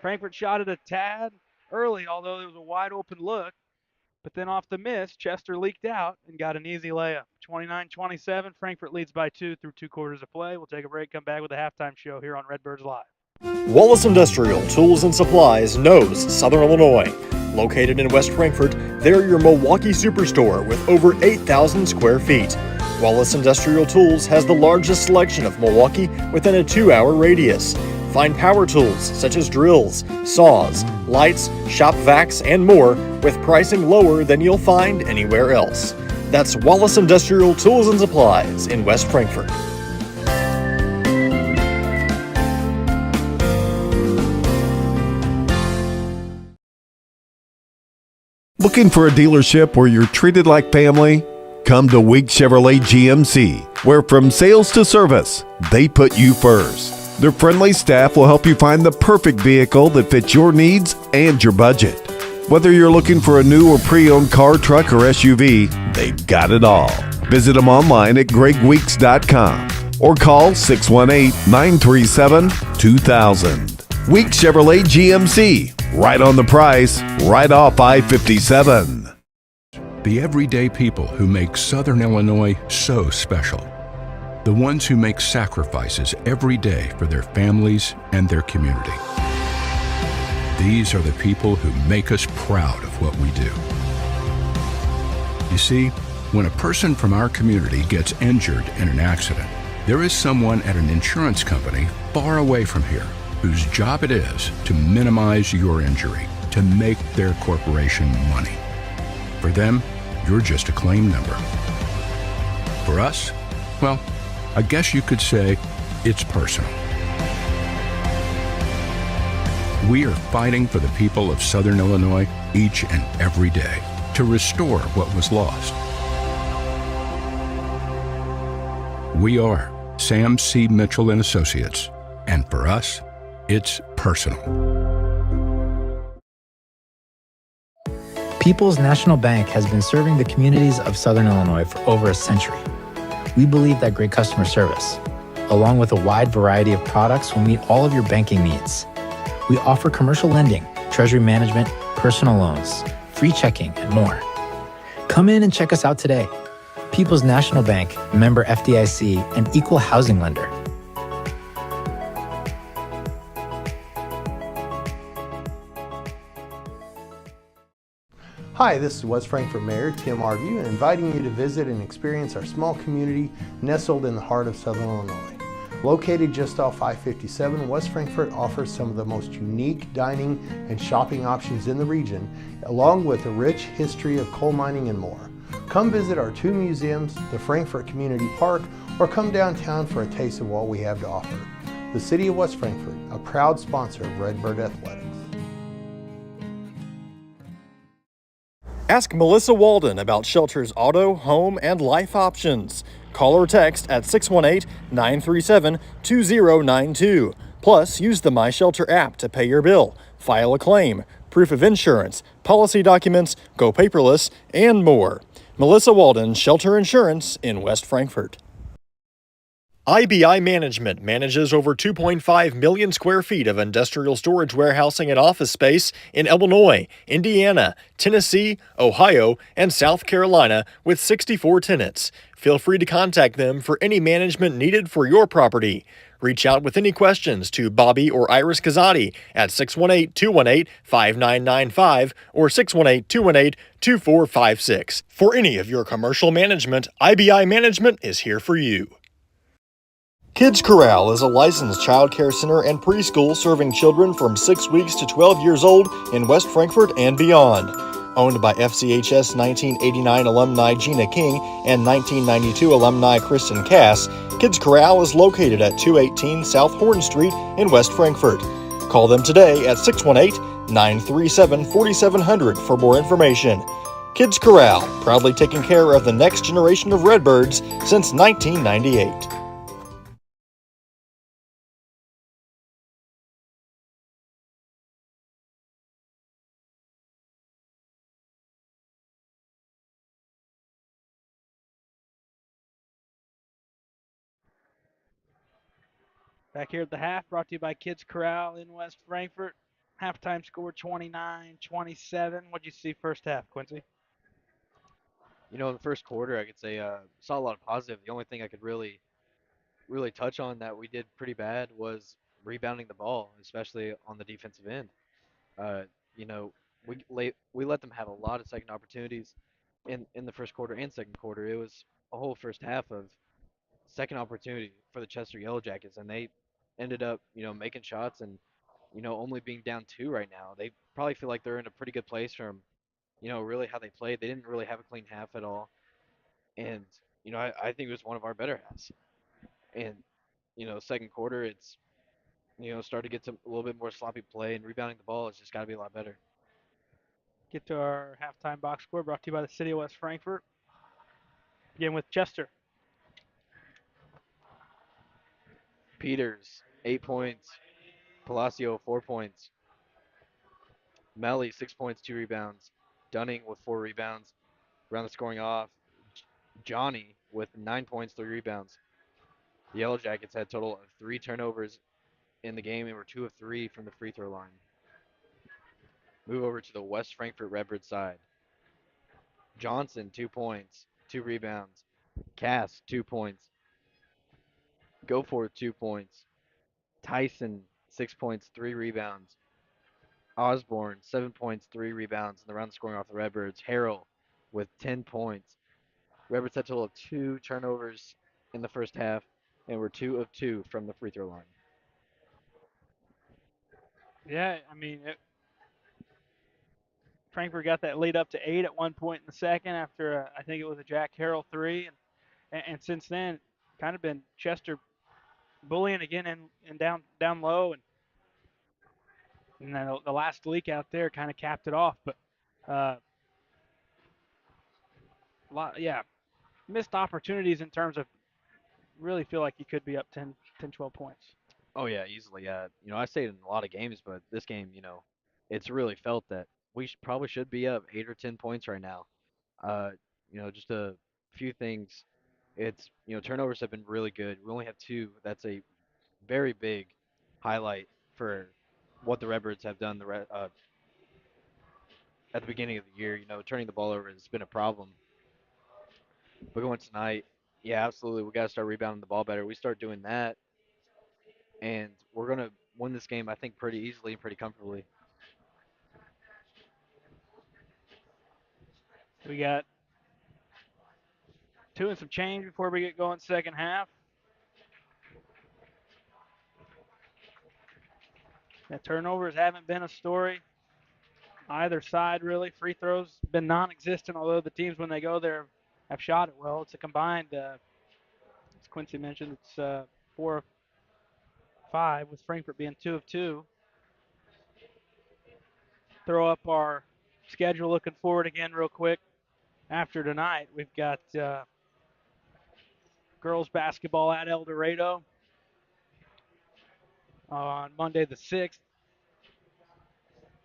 Frankfurt shot it a tad early, although there was a wide open look. But then off the miss, Chester leaked out and got an easy layup. 29-27. Frankfurt leads by 2 through 2 quarters of play. We'll take a break, come back with a halftime show here on Redbirds Live. Wallace Industrial Tools and Supplies knows Southern Illinois. Located in West Frankfort, they're your Milwaukee superstore with over 8,000 square feet. Wallace Industrial Tools has the largest selection of Milwaukee within a 2-hour radius. Find power tools such as drills, saws, lights, shop vacs, and more with pricing lower than you'll find anywhere else. That's Wallace Industrial Tools and Supplies in West Frankfort. Looking for a dealership where you're treated like family? Come to Week Chevrolet GMC, where from sales to service, they put you first. Their friendly staff will help you find the perfect vehicle that fits your needs and your budget. Whether you're looking for a new or pre-owned car, truck, or SUV, they've got it all. Visit them online at gregweeks.com or call 618-937-2000. Week Chevrolet GMC, right on the price, right off I-57. The everyday people who make Southern Illinois so special. The ones who make sacrifices every day for their families and their community. These are the people who make us proud of what we do. You see, when a person from our community gets injured in an accident, there is someone at an insurance company far away from here whose job it is to minimize your injury, to make their corporation money. For them, you're just a claim number. For us, well, I guess you could say it's personal. We are fighting for the people of Southern Illinois each and every day to restore what was lost. We are Sam C. Mitchell and Associates, and for us, it's personal. People's National Bank has been serving the communities of Southern Illinois for over a century. We believe that great customer service, along with a wide variety of products, will meet all of your banking needs. We offer commercial lending, treasury management, personal loans, free checking, and more. Come in and check us out today. People's National Bank, member FDIC, and equal housing lender. Hi, this is West Frankfort Mayor Tim Arview, and inviting you to visit and experience our small community nestled in the heart of Southern Illinois. Located just off I-57, West Frankfort offers some of the most unique dining and shopping options in the region, along with a rich history of coal mining and more. Come visit our two museums, the Frankfort Community Park, or come downtown for a taste of what we have to offer. The City of West Frankfort, a proud sponsor of Redbird Athletics. Ask Melissa Walden about Shelter's auto, home, and life options. Call or text at 618-937-2092. Plus, use the My Shelter app to pay your bill, file a claim, proof of insurance, policy documents, go paperless, and more. Melissa Walden, Shelter Insurance in West Frankfort. IBI Management manages over 2.5 million square feet of industrial storage warehousing and office space in Illinois, Indiana, Tennessee, Ohio, and South Carolina with 64 tenants. Feel free to contact them for any management needed for your property. Reach out with any questions to Bobby or Iris Kazadi at 618-218-5995 or 618-218-2456. For any of your commercial management, IBI Management is here for you. Kids Corral is a licensed child care center and preschool serving children from 6 weeks to 12 years old in West Frankfort and beyond. Owned by FCHS 1989 alumni Gina King and 1992 alumni Kristen Cass, Kids Corral is located at 218 South Horn Street in West Frankfort. Call them today at 618-937-4700 for more information. Kids Corral, proudly taking care of the next generation of Redbirds since 1998. Back here at the half, brought to you by Kids Corral in West Frankfort. Halftime score 29-27. What'd you see first half, Quincy? You know, in the first quarter, I could say saw a lot of positive. The only thing I could really touch on that we did pretty bad was rebounding the ball, especially on the defensive end. Uh, you know, we let them have a lot of second opportunities in the first quarter and second quarter. It was a whole first half of second opportunity for the Chester Yellow Jackets, and ended up, making shots and, only being down 2 right now. They probably feel like they're in a pretty good place from, really how they played. They didn't really have a clean half at all. And, I think it was one of our better halves. And, second quarter, it's, started to get a little bit more sloppy play and rebounding the ball. It's just got to be a lot better. Get to our halftime box score brought to you by the City of West Frankfort. Begin with Chester. Peters, 8 points. Palacio, 4 points. Melly, 6 points, 2 rebounds. Dunning with 4 rebounds. Around the scoring off, Johnny with 9 points, 3 rebounds. The Yellow Jackets had a total of 3 turnovers in the game and were 2 of 3 from the free throw line. Move over to the West Frankfort Redbird side. Johnson, 2 points, 2 rebounds. Cass, 2 points. Goforth, 2 points. Tyson, 6 points, 3 rebounds. Osborne, 7 points, 3 rebounds. And around the scoring off the Redbirds. Harrell with 10 points. Redbirds had a total of 2 turnovers in the first half and were 2 of 2 from the free throw line. Yeah, Frankfurt got that lead up to 8 at one point in the second after I think it was a Jack Harrell 3, and since then kind of been Chester bullying again and down low, and then the last leak out there kind of capped it off. But missed opportunities in terms of really feel like you could be up 10, 12 points. Oh yeah, easily. I say it in a lot of games, but this game, it's really felt that we probably should be up 8 or 10 points right now. Uh, just a few things. It's turnovers have been really good. We only have 2. That's a very big highlight for what the Redbirds have done at the beginning of the year. Turning the ball over has been a problem. But going tonight, yeah, absolutely, we got to start rebounding the ball better. We start doing that, and we're gonna win this game, I think, pretty easily and pretty comfortably. We got 2 and some change before we get going second half. The turnovers haven't been a story either side, really. Free throws been non-existent, although the teams, when they go there, have shot it well. It's a combined, as Quincy mentioned, it's 4 of 5, with Frankfurt being 2 of 2. Throw up our schedule looking forward again real quick. After tonight, we've got girls basketball at El Dorado on Monday the 6th.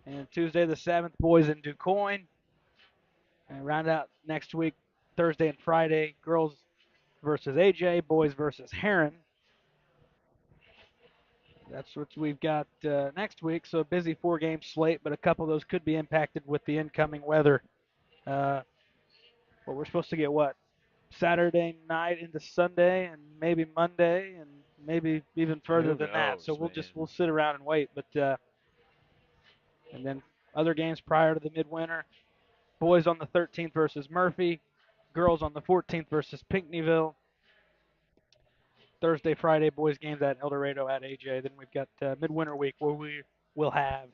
And Tuesday the 7th, boys in DuQuoin. And round out next week, Thursday and Friday, girls versus AJ, boys versus Heron. That's what we've got next week. So a busy 4-game slate, but a couple of those could be impacted with the incoming weather. We're supposed to get Saturday night into Sunday, and maybe Monday, and maybe even further than that. So we'll sit around and wait. But and then other games prior to the midwinter. Boys on the 13th versus Murphy. Girls on the 14th versus Pinckneyville. Thursday, Friday, boys games at El Dorado at AJ. Then we've got midwinter week where we will have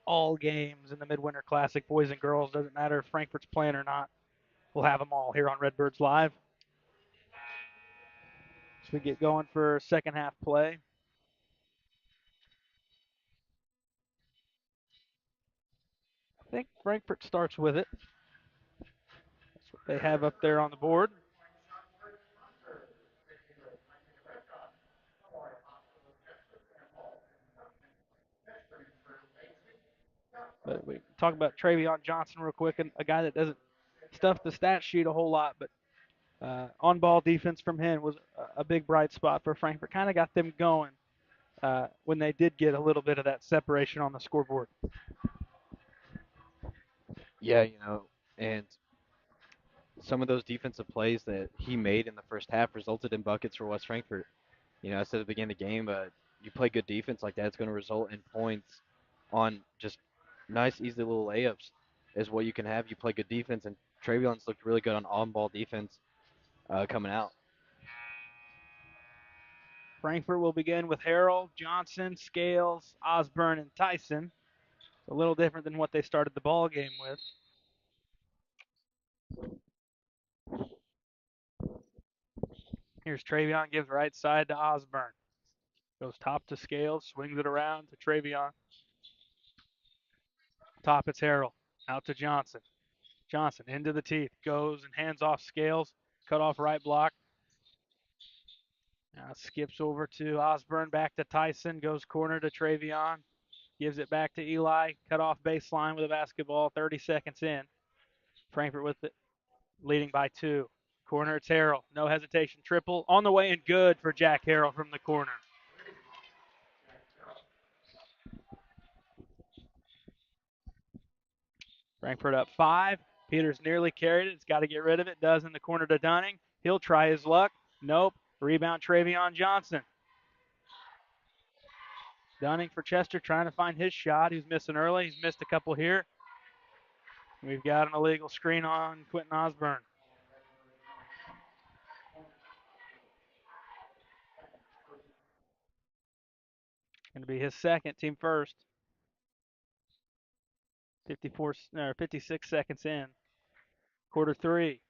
all games in the Midwinter Classic, boys and girls. Doesn't matter if Frankfurt's playing or not. We'll have them all here on Redbirds Live. So we get going for second half play. I think Frankfurt starts with it. That's what they have up there on the board. But we talk about Travion Johnson real quick, and a guy that doesn't stuff the stat sheet a whole lot, but on-ball defense from him was a big bright spot for Frankfurt. Kind of got them going when they did get a little bit of that separation on the scoreboard. Yeah, and some of those defensive plays that he made in the first half resulted in buckets for West Frankfurt. I said at the beginning of the game, you play good defense like that, it's going to result in points on just nice, easy little layups is what you can have. You play good defense, and Travion's looked really good on ball defense coming out. Frankfort will begin with Harrell, Johnson, Scales, Osborne, and Tyson. It's a little different than what they started the ball game with. Here's Travion, gives right side to Osborne. Goes top to Scales, swings it around to Travion. Top, it's Harrell. Out to Johnson. Johnson into the teeth. Goes and hands off Scales. Cut off right block. Now skips over to Osborne. Back to Tyson. Goes corner to Travion. Gives it back to Eli. Cut off baseline with a basketball. 30 seconds in. Frankfort with it, leading by 2. Corner, it's Harrell. No hesitation. Triple on the way and good for Jack Harrell from the corner. Frankfort up 5. Peters nearly carried it. It's got to get rid of it. Does in the corner to Dunning. He'll try his luck. Nope. Rebound Travion Johnson. Dunning for Chester trying to find his shot. He's missing early. He's missed a couple here. We've got an illegal screen on Quentin Osborne. Going to be his second, team first. 56 seconds in. Quarter 3.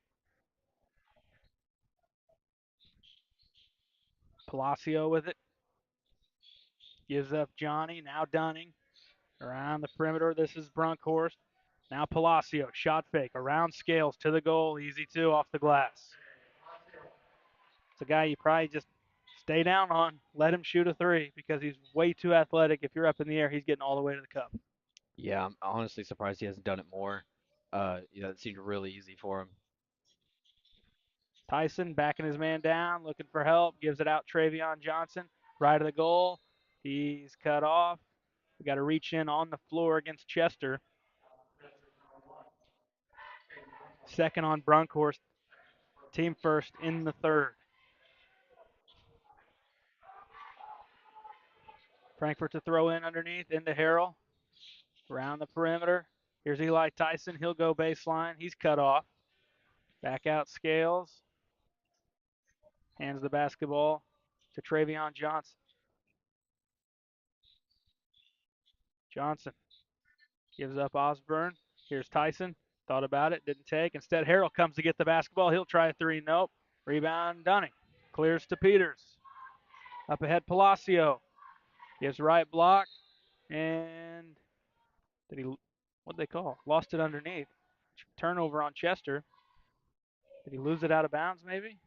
Palacio with it. Gives up Johnny. Now Dunning. Around the perimeter. This is Brunkhorst. Now Palacio. Shot fake. Around Scales to the goal. Easy 2 off the glass. It's a guy you probably just stay down on. Let him shoot a 3 because he's way too athletic. If you're up in the air, he's getting all the way to the cup. Yeah, I'm honestly surprised he hasn't done it more. It seemed really easy for him. Tyson backing his man down, looking for help. Gives it out Travion Johnson. Right of the goal. He's cut off. We got to reach in on the floor against Chester. Second on Brunkhorst. Team first in the third. Frankfort to throw in underneath into Harrell. Around the perimeter. Here's Eli Tyson. He'll go baseline. He's cut off. Back out Scales. Hands the basketball to Travion Johnson. Johnson gives up Osborne. Here's Tyson. Thought about it. Didn't take. Instead, Harrell comes to get the basketball. He'll try a 3. Nope. Rebound Dunning. Clears to Peters. Up ahead, Palacio. Gives right block. And what'd they call? Lost it underneath. Turnover on Chester. Did he lose it out of bounds maybe?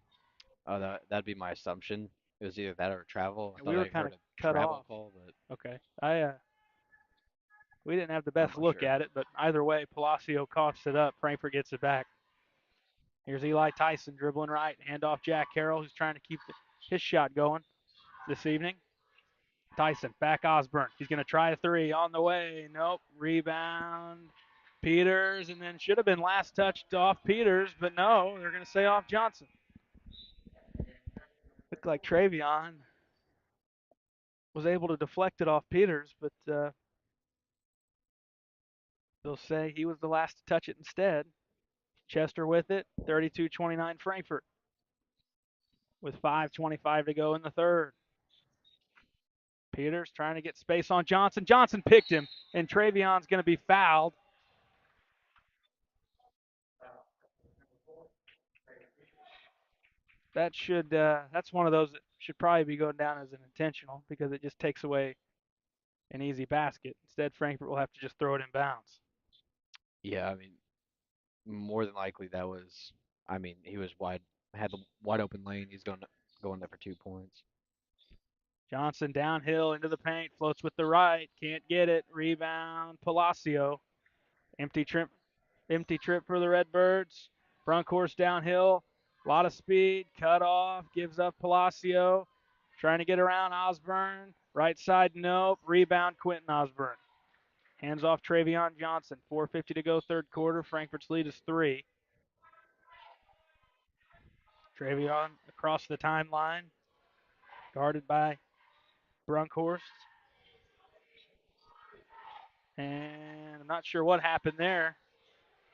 Oh, that'd be my assumption. It was either that or travel. I We were thought I kind heard of a cut travel off. call, but Okay. We didn't have the best not look sure. at it, but either way, Palacio coughs it up. Frankfort gets it back. Here's Eli Tyson dribbling right. Hand off Jack Harrell, who's trying to keep his shot going this evening. Tyson, back Osborne. He's going to try a 3 on the way. Nope. Rebound Peters, and then should have been last touched off Peters, but no, they're going to say off Johnson. Looked like Travion was able to deflect it off Peters, but they'll say he was the last to touch it instead. Chester with it, 32-29 Frankfort. With 5:25 to go in the third. Peters trying to get space on Johnson. Johnson picked him, and Travion's going to be fouled. That's one of those that should probably be going down as an intentional because it just takes away an easy basket. Instead, Frankfort will have to just throw it in bounds. yeah, I mean, more than likely that was. I mean, he was had the wide open lane. He's going there for 2 points. Johnson downhill into the paint, floats with the right, can't get it. Rebound, Palacio. Empty trip for the Redbirds. Brunkhorst downhill, a lot of speed, cut off, gives up Palacio. Trying to get around Osborne. Right side, nope. Rebound, Quentin Osborne. Hands off Travion Johnson. 4:50 to go, third quarter. Frankfort's lead is 3. Travion across the timeline, guarded by Brunkhorst. And I'm not sure what happened there.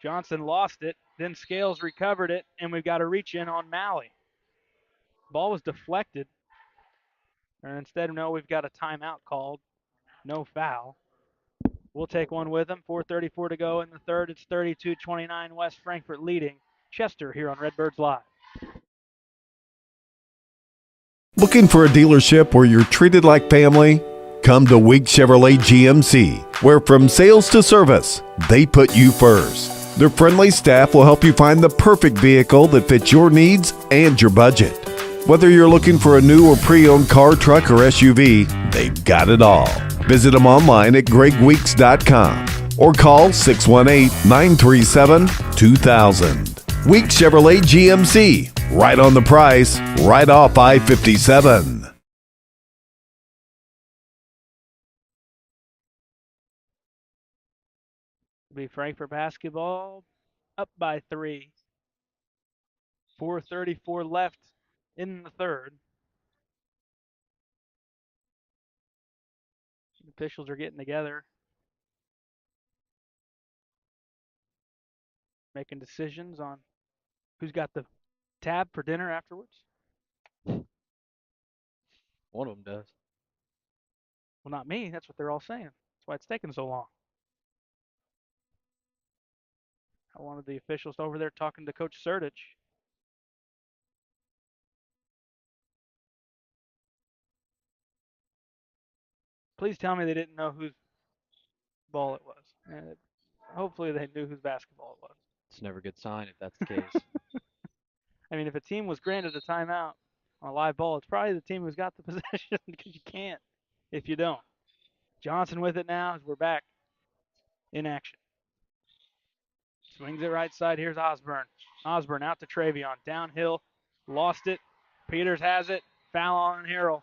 Johnson lost it. Then Scales recovered it, and we've got to reach in on Malley. Ball was deflected. And instead, no, we've got a timeout called. No foul. We'll take one with them. 4:34 to go in the third. It's 32-29 West Frankfort leading Chester here on Redbirds Live. Looking for a dealership where you're treated like family? Come to Weeks Chevrolet GMC, where from sales to service, they put you first. Their friendly staff will help you find the perfect vehicle that fits your needs and your budget. Whether you're looking for a new or pre-owned car, truck, or SUV, they've got it all. Visit them online at gregweeks.com or call 618-937-2000. Weeks Chevrolet GMC, right on the price, right off I-57. Be Frankfort basketball up by 3. 4:34 left in the third. The officials are getting together, making decisions on who's got the tab for dinner afterwards. One of them does. Well, not me. That's what they're all saying. That's why it's taking so long. I wanted the officials over there talking to Coach Surdich. Please tell me they didn't know whose ball it was. Hopefully they knew whose basketball it was. It's never a good sign if that's the case. I mean, if a team was granted a timeout on a live ball, it's probably the team who's got the possession because you can't if you don't. Johnson with it now as we're back in action. Swings it right side. Here's Osborne. Osborne out to Travion. Downhill. Lost it. Peters has it. Foul on Harrell.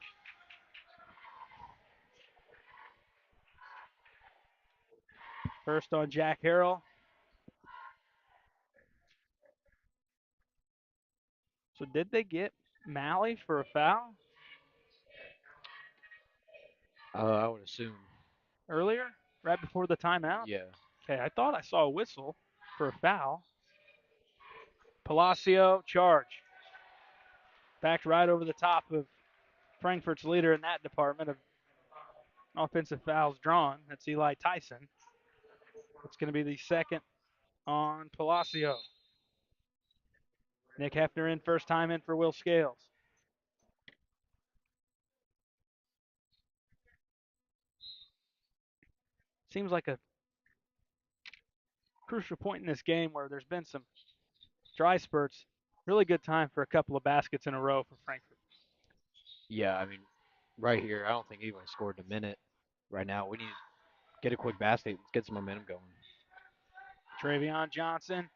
First on Jack Harrell. So did they get Malley for a foul? I would assume. Earlier? Right before the timeout? Yeah. Okay, I thought I saw a whistle for a foul. Palacio, charge. Backed right over the top of Frankfort's leader in that department of offensive fouls drawn. That's Eli Tyson. It's going to be the second on Palacio. Nick Hefner in, first time in for Will Scales. Seems like a crucial point in this game where there's been some dry spurts. Really good time for a couple of baskets in a row for Frankfort. Yeah, I mean, right here, I don't think anyone scored in a minute. Right now, we need to get a quick basket. Let's get some momentum going. Travion Johnson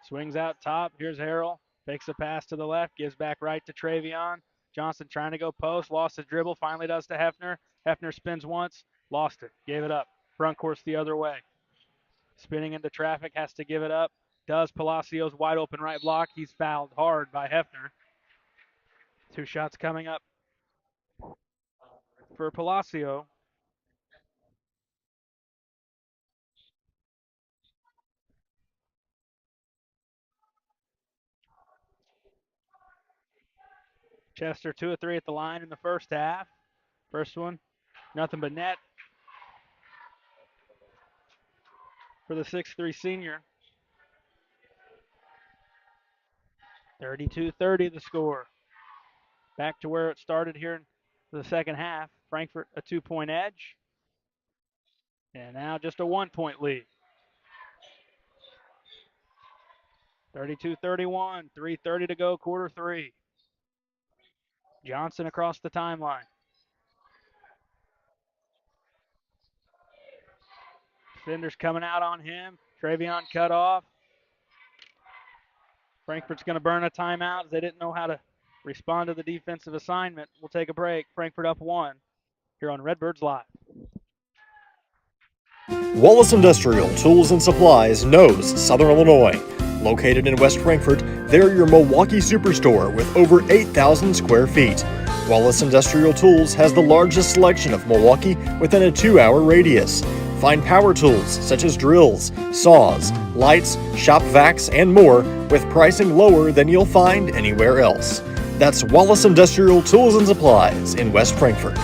swings out top. Here's Harrell. Fakes a pass to the left. Gives back right to Travion. Johnson trying to go post. Lost the dribble. Finally does to Hefner. Hefner spins once. Lost it. Gave it up. Front course the other way. Spinning into traffic. Has to give it up. Does. Palacio's wide open right block. He's fouled hard by Hefner. 2 shots coming up for Palacio. Chester 2 of 3 at the line in the first half. First one, nothing but net for the 6'3 senior. 32-30 the score. Back to where it started here in the second half. Frankfort a 2-point edge. And now just a 1-point lead. 32-31, 3:30 to go, quarter 3. Johnson across the timeline. Defenders coming out on him. Travion cut off. Frankfort's going to burn a timeout as they didn't know how to respond to the defensive assignment. We'll take a break. Frankfort up 1 here on Redbirds Live. Wallace Industrial Tools and Supplies knows Southern Illinois. Located in West Frankfort, they're your Milwaukee superstore with over 8,000 square feet. Wallace Industrial Tools has the largest selection of Milwaukee within a 2-hour radius. Find power tools such as drills, saws, lights, shop vacs, and more with pricing lower than you'll find anywhere else. That's Wallace Industrial Tools and Supplies in West Frankfort.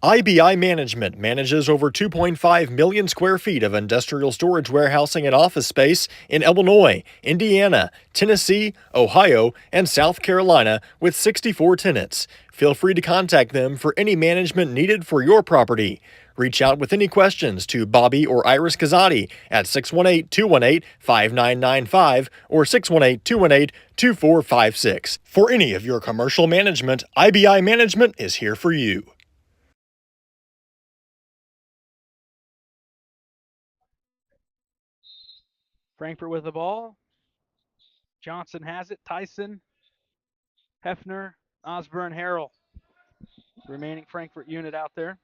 IBI Management manages over 2.5 million square feet of industrial storage warehousing and office space in Illinois, Indiana, Tennessee, Ohio, and South Carolina with 64 tenants. Feel free to contact them for any management needed for your property. Reach out with any questions to Bobby or Iris Kazadi at 618-218-5995 or 618-218-2456. For any of your commercial management, IBI Management is here for you. Frankfort with the ball. Johnson has it. Tyson, Hefner, Osborne, Harrell. Remaining Frankfort unit out there.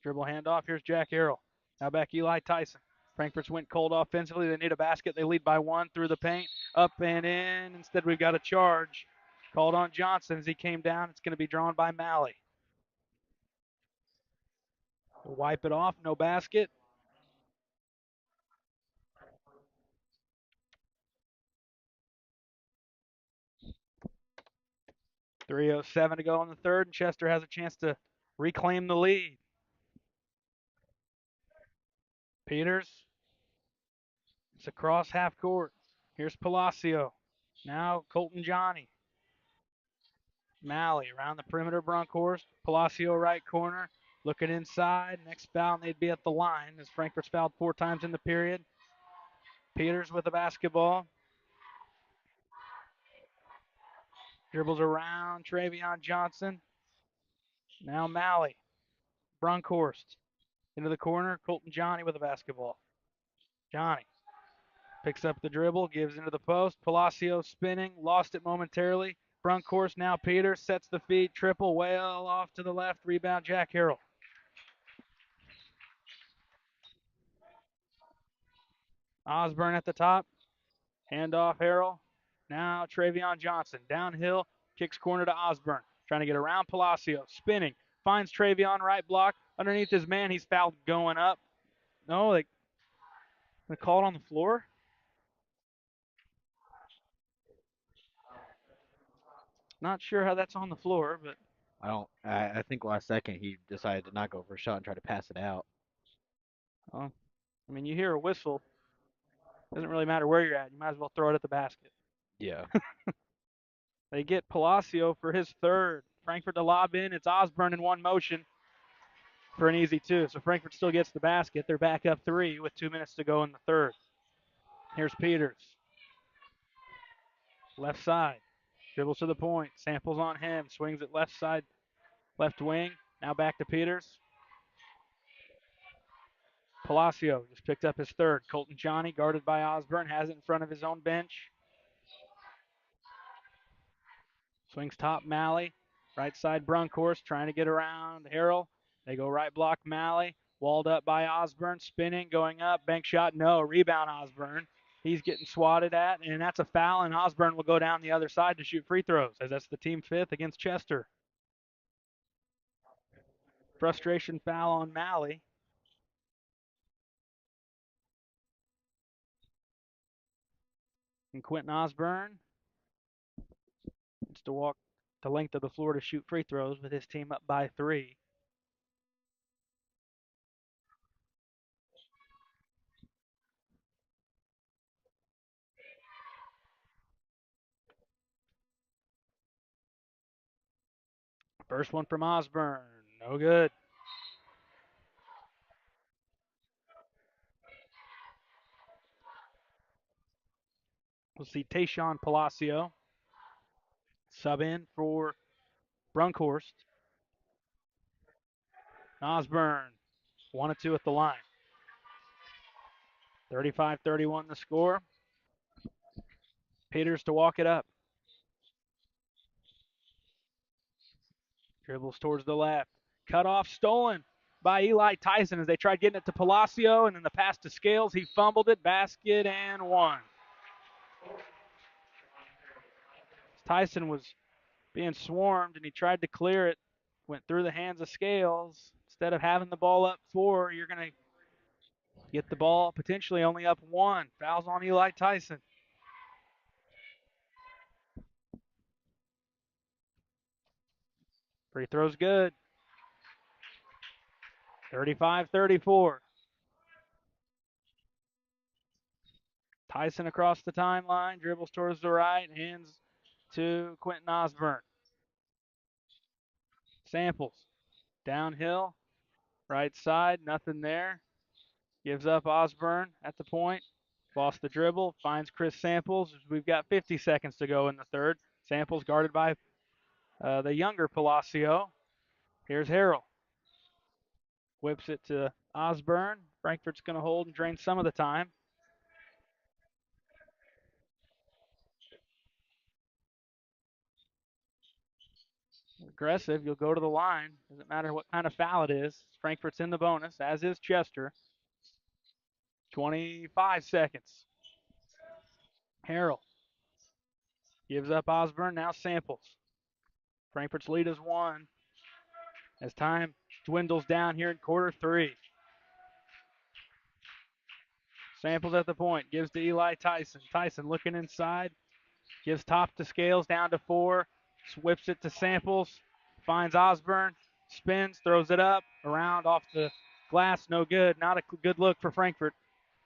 Dribble handoff. Here's Jack Harrell. Now back Eli Tyson. Frankfurt's went cold offensively. They need a basket. They lead by one through the paint. Up and in. Instead, we've got a charge called on Johnson as he came down. It's going to be drawn by Malley. We'll wipe it off. No basket. .307 to go in the third, and Chester has a chance to reclaim the lead. Peters. It's across half court. Here's Palacio. Now Colton Johnny. Malley around the perimeter, Bronkhorst. Palacio right corner. Looking inside. Next foul, and they'd be at the line as Frankfurt's fouled 4 times in the period. Peters with the basketball. Dribbles around Travion Johnson. Now Malley. Bronkhorst into the corner. Colton Johnny with the basketball. Johnny picks up the dribble, gives into the post. Palacio spinning, lost it momentarily. Bronkhorst now Peters sets the feet, triple well off to the left. Rebound Jack Harrell. Osborne at the top. Handoff Harrell. Now Travion Johnson. Downhill. Kicks corner to Osborne. Trying to get around Palacio. Spinning. Finds Travion right block. Underneath his man. He's fouled going up. No, they call it on the floor. Not sure how that's on the floor, but I think last second he decided to not go for a shot and try to pass it out. well, I mean, you hear a whistle. Doesn't really matter where you're at. You might as well throw it at the basket. Yeah. They get Palacio for his third. Frankfurt to lob in. It's Osborne in one motion for an easy 2. So Frankfurt still gets the basket. They're back up 3 with 2 minutes to go in the third. Here's Peters. Left side. Dribbles to the point. Samples on him. Swings it left side. Left wing. Now back to Peters. Palacio just picked up his third. Colton Johnny guarded by Osborne. Has it in front of his own bench. Swings top Malley. Right side Bronkhorst trying to get around Harrell. They go right block Malley. Walled up by Osborne. Spinning, going up. Bank shot, no. Rebound Osborne. He's getting swatted at, and that's a foul, and Osborne will go down the other side to shoot free throws, as that's the team 5th against Chester. Frustration foul on Malley. And Quentin Osborne needs to walk the length of the floor to shoot free throws with his team up by 3. First one from Osborne. No good. We'll see Tayshawn Palacio sub in for Bronkhorst. Osborne, 1 of 2 at the line. 35-31 the score. Peters to walk it up. Dribbles towards the left. Cut off, stolen by Eli Tyson as they tried getting it to Palacio, and then the pass to Scales. He fumbled it, basket, and 1. Tyson was being swarmed, and he tried to clear it. Went through the hands of Scales. Instead of having the ball up 4, you're going to get the ball potentially only up 1. Fouls on Eli Tyson. Free throw's good. 35-34. Tyson across the timeline, dribbles towards the right, hands to Quentin Osborne. Samples, downhill, right side, nothing there. Gives up Osborne at the point. Lost the dribble, finds Chris Samples. We've got 50 seconds to go in the third. Samples guarded by the younger Palacio. Here's Harrell. Whips it to Osborne. Frankfurt's going to hold and drain some of the time. Aggressive, you'll go to the line. Doesn't matter what kind of foul it is. Frankfurt's in the bonus, as is Chester. 25 seconds. Harrell gives up Osborne, now Samples. Frankfurt's lead is 1 as time dwindles down here in quarter 3. Samples at the point, gives to Eli Tyson. Tyson looking inside, gives top to Scales, down to 4, whips it to Samples, finds Osborne, spins, throws it up, around off the glass, no good. Not a good look for Frankfurt,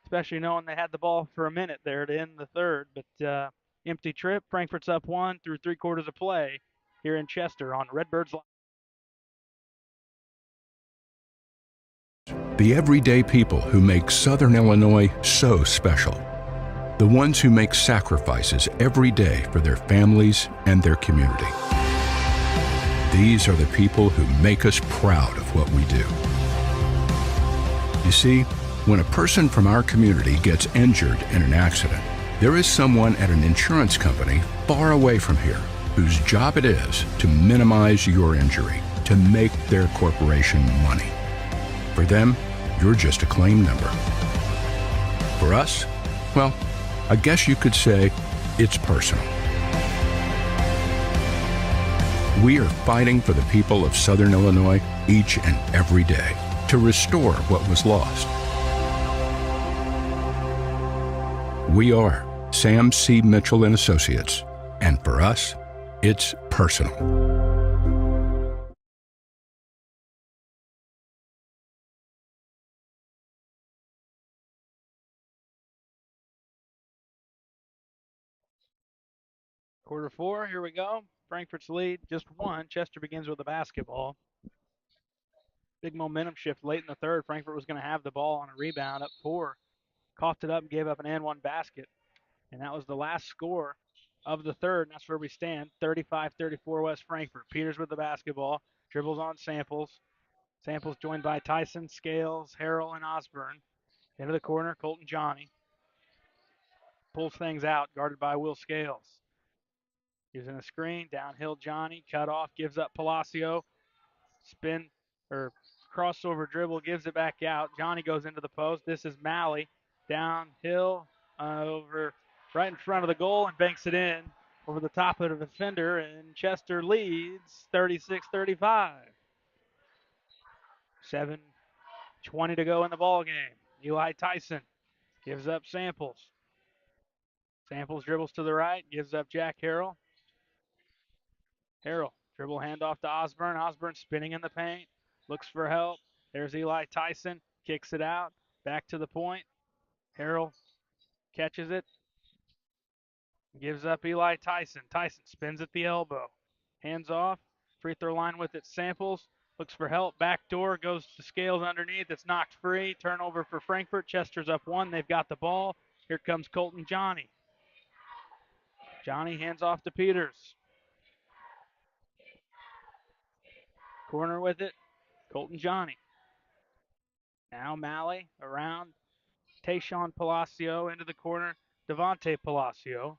especially knowing they had the ball for a minute there to end the third. But empty trip, Frankfurt's up 1 through 3 quarters of play here in Chester on Redbirds Live. The everyday people who make Southern Illinois so special. The ones who make sacrifices every day for their families and their community. These are the people who make us proud of what we do. You see, when a person from our community gets injured in an accident, there is someone at an insurance company far away from here whose job it is to minimize your injury, to make their corporation money. For them, you're just a claim number. For us, well, I guess you could say it's personal. We are fighting for the people of Southern Illinois each and every day to restore what was lost. We are Sam C. Mitchell and Associates, and for us, it's personal. Quarter 4, here we go. Frankfurt's lead, just 1. Chester begins with the basketball. Big momentum shift late in the third. Frankfurt was going to have the ball on a rebound, up 4. Coughed it up and gave up an and-one basket. And that was the last score of the third, and that's where we stand. 35-34 West Frankfurt. Peters with the basketball. Dribbles on Samples. Samples joined by Tyson, Scales, Harrell, and Osborne. Into the corner, Colton Johnny. Pulls things out, guarded by Will Scales. Using a screen, downhill Johnny, cut off, gives up Palacio. Spin, or crossover dribble, gives it back out. Johnny goes into the post. This is Malley. Downhill, over right in front of the goal and banks it in over the top of the defender, and Chester leads 36-35. 7:20 to go in the ball game. Eli Tyson gives up Samples. Samples dribbles to the right, gives up Jack Harrell. Harrell, dribble handoff to Osborne. Osborne spinning in the paint, looks for help. There's Eli Tyson, kicks it out, back to the point. Harrell catches it, gives up Eli Tyson. Tyson spins at the elbow, hands off, free throw line with it. Samples, looks for help, backdoor, goes to Scales underneath. It's knocked free, turnover for Frankfurt. Chester's up 1, they've got the ball. Here comes Colton Johnny. Johnny hands off to Peters. Corner with it, Colton Johnny. Now Malley around Tayshawn Palacio into the corner, Devontae Palacio.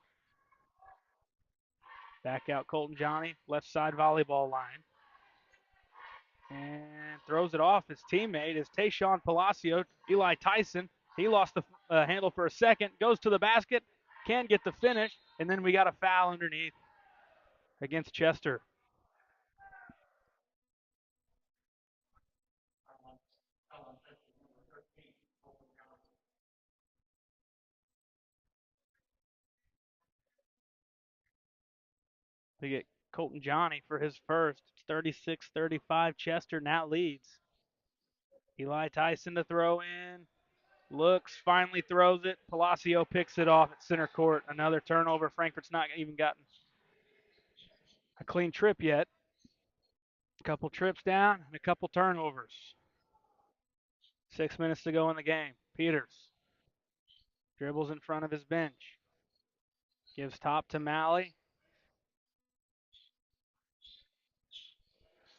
Back out Colton Johnny, left side volleyball line. And throws it off. His teammate is Tayshawn Palacio. Eli Tyson, he lost the handle for a second, goes to the basket, can get the finish, and then we got a foul underneath against Chester. They get Colton Johnny for his first. It's 36-35. Chester now leads. Eli Tyson to throw in. Looks, finally throws it. Palacio picks it off at center court. Another turnover. Frankfort's not even gotten a clean trip yet. A couple trips down and a couple turnovers. 6 minutes to go in the game. Peters dribbles in front of his bench. Gives top to Malley.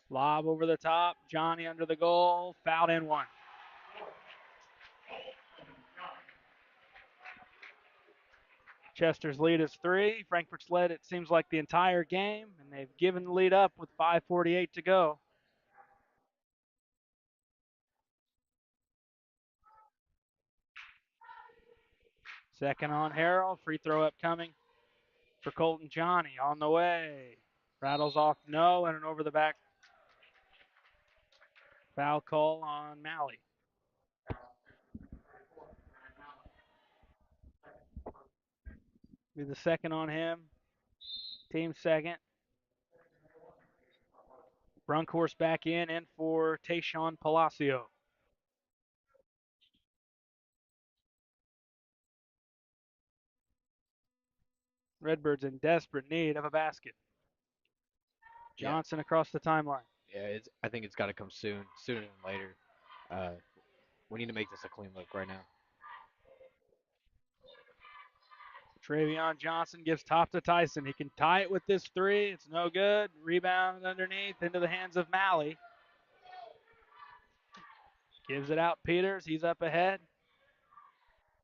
Lob over the top. Johnny under the goal. Fouled in one. Chester's lead is 3. Frankfort's led, it seems like, the entire game, and they've given the lead up with 5:48 to go. Second on Harrell. Free throw upcoming for Colton Johnny. On the way. Rattles off no, and an over the back foul call on Malley. Be the second on him. Team second. Brunkhorst back in for Tayshawn Palacio. Redbirds in desperate need of a basket. Johnson across the timeline. Yeah, I think it's got to come sooner than later. We need to make this a clean look right now. Travion Johnson gives top to Tyson. He can tie it with this three. It's no good. Rebound underneath into the hands of Malley. Gives it out Peters. He's up ahead.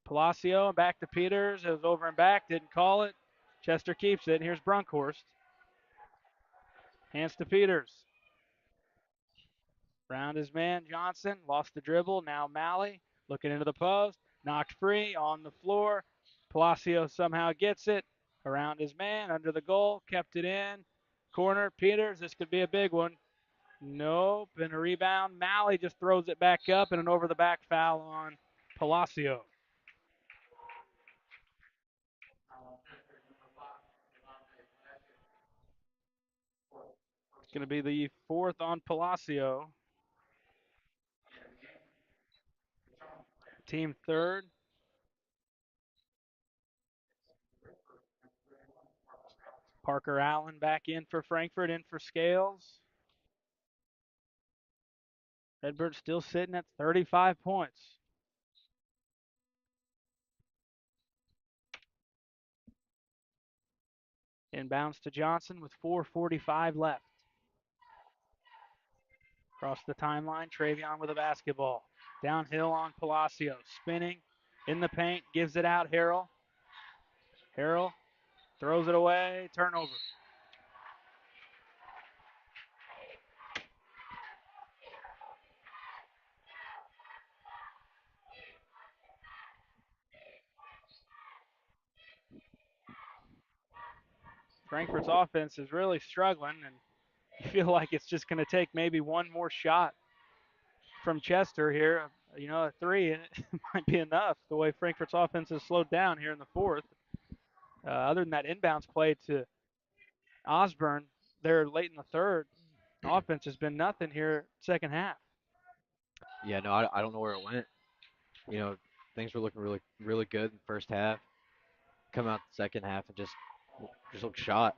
Palacio back to Peters. It was over and back. Didn't call it. Chester keeps it. Here's Brunkhorst. Hands to Peters. Round his man, Johnson. Lost the dribble. Now Malley looking into the post. Knocked free on the floor. Palacio somehow gets it. Around his man, under the goal. Kept it in. Corner, Peters. This could be a big one. Nope. And a rebound. Malley just throws it back up, and an over-the-back foul on Palacio. It's going to be the fourth on Palacio. Team third. Parker Allen back in for Frankfort, in for Scales. Redbird still sitting at 35 points. Inbounds to Johnson with 4:45 left. Across the timeline, Travion with a basketball. Downhill on Palacio. Spinning in the paint, gives it out Harrell. Harrell throws it away, turnover. Frankfort's offense is really struggling, and you feel like it's just going to take maybe one more shot from Chester here. You know, a three, and it might be enough the way Frankfort's offense has slowed down here in the fourth. Other than that inbounds play to Osborne there late in the third, offense has been nothing here second half. Yeah, no, I don't know where it went. You know, things were looking really, really good in the first half. Come out the second half and just looked shot.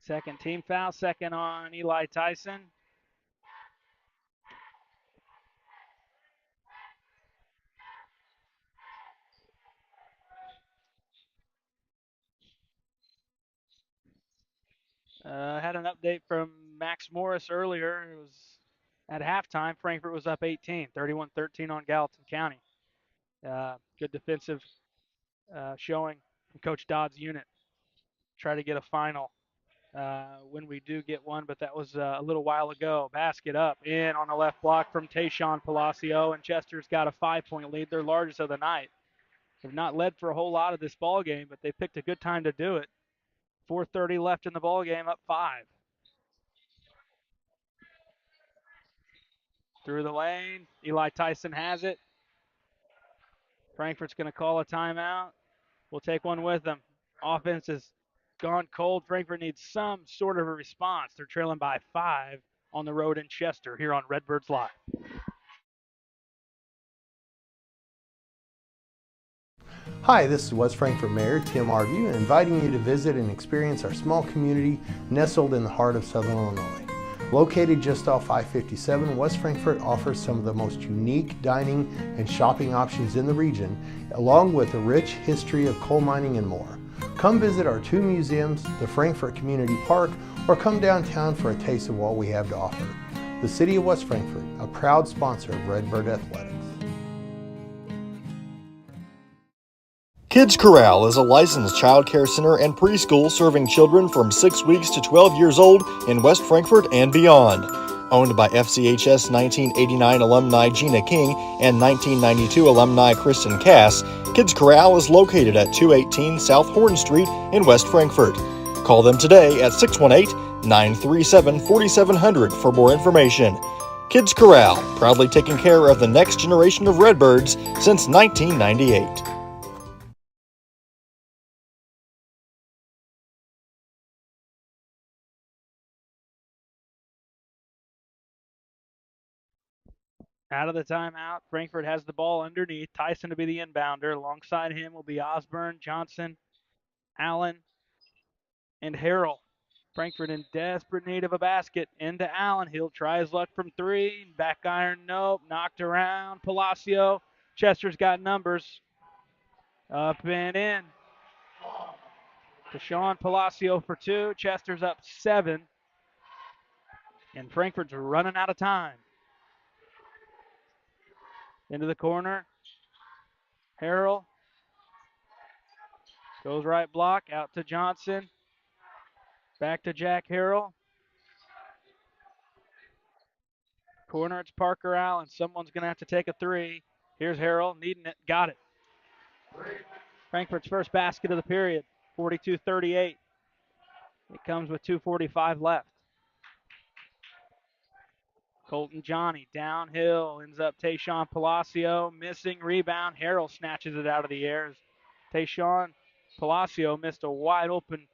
Second team foul, second on Eli Tyson. Had an update from Max Morris earlier. It was at halftime. Frankfort was up 18, 31-13 on Gallatin County. Good defensive showing from Coach Dodd's unit. Try to get a final when we do get one, but that was a little while ago. Basket up, in on the left block from Tayshawn Palacio, and Chester's got a 5-point lead, their largest of the night. They've not led for a whole lot of this ball game, but they picked a good time to do it. 4:30 left in the ball game, up 5. Through the lane, Eli Tyson has it. Frankfort's going to call a timeout. We'll take one with them. Offense is gone cold. Frankfort needs some sort of a response. They're trailing by 5 on the road in Chester here on Redbirds Live. Hi, this is West Frankfort Mayor Tim Arview, inviting you to visit and experience our small community nestled in the heart of Southern Illinois. Located just off I-57, West Frankfort offers some of the most unique dining and shopping options in the region, along with a rich history of coal mining and more. Come visit our 2 museums, the Frankfort Community Park, or come downtown for a taste of what we have to offer. The City of West Frankfort, a proud sponsor of Redbird Athletics. Kids Corral is a licensed child care center and preschool serving children from 6 weeks to 12 years old in West Frankfort and beyond. Owned by FCHS 1989 alumni Gina King and 1992 alumni Kristen Cass, Kids Corral is located at 218 South Horn Street in West Frankfort. Call them today at 618-937-4700 for more information. Kids Corral, proudly taking care of the next generation of Redbirds since 1998. Out of the timeout, Frankfort has the ball underneath. Tyson to be the inbounder. Alongside him will be Osborne, Johnson, Allen, and Harrell. Frankfort in desperate need of a basket. Into Allen. He'll try his luck from 3. Back iron, nope. Knocked around. Palacio. Chester's got numbers. Up and in. Deshaun Palacio for 2. Chester's up 7. And Frankfort's running out of time. Into the corner. Harrell. Goes right block. Out to Johnson. Back to Jack Harrell. Corner, it's Parker Allen. Someone's going to have to take a 3. Here's Harrell, needing it. Got it. Frankfort's first basket of the period, 42-38. It comes with 2:45 left. Colton Johnny downhill, ends up Tayshawn Palacio, missing rebound. Harrell snatches it out of the air. Tayshawn Palacio missed a wide open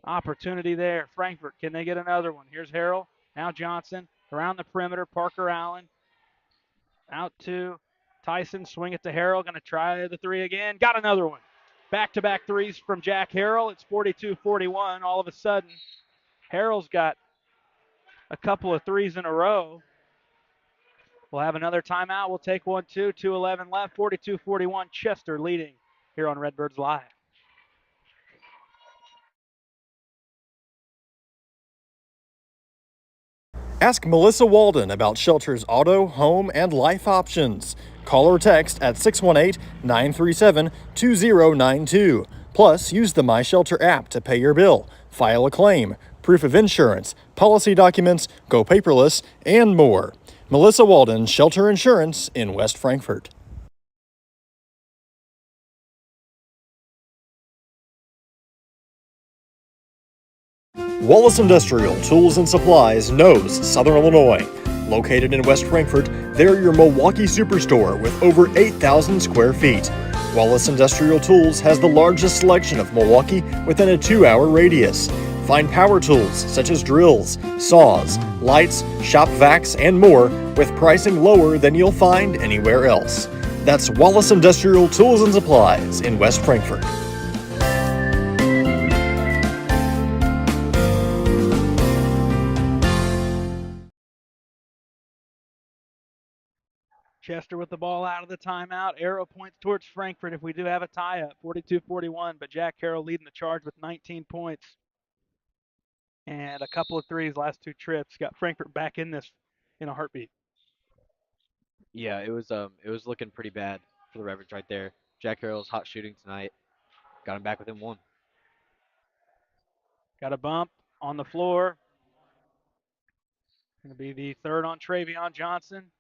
opportunity there. Frankfort, can they get another one? Here's Harrell, now Johnson, around the perimeter, Parker Allen. Out to Tyson, swing it to Harrell, going to try the 3 again. Got another one. Back-to-back 3s from Jack Harrell. It's 42-41. All of a sudden, Harrell's got a couple of 3s in a row. We'll have another timeout. We'll take one, too. 2:11 left. 42-41. Chester leading here on Redbirds Live. Ask Melissa Walden about Shelter's auto, home, and life options. Call or text at 618-937-2092. Plus, use the My Shelter app to pay your bill, file a claim, proof of insurance, policy documents, go paperless, and more. Melissa Walden, Shelter Insurance in West Frankfort. Wallace Industrial Tools and Supplies knows Southern Illinois. Located in West Frankfort, they're your Milwaukee superstore with over 8,000 square feet. Wallace Industrial Tools has the largest selection of Milwaukee within a 2-hour radius. Find power tools such as drills, saws, lights, shop vacs, and more with pricing lower than you'll find anywhere else. That's Wallace Industrial Tools and Supplies in West Frankfort. Chester with the ball out of the timeout. Arrow points towards Frankfort if we do have a tie-up, 42-41, but Jack Harrell leading the charge with 19 points. And a couple of 3s last 2 trips. Got Frankfort back in this in a heartbeat. Yeah, it was looking pretty bad for the Redbirds right there. Jack Harrell's hot shooting tonight. Got him back within 1. Got a bump on the floor. Going to be the 3rd on Travion Johnson.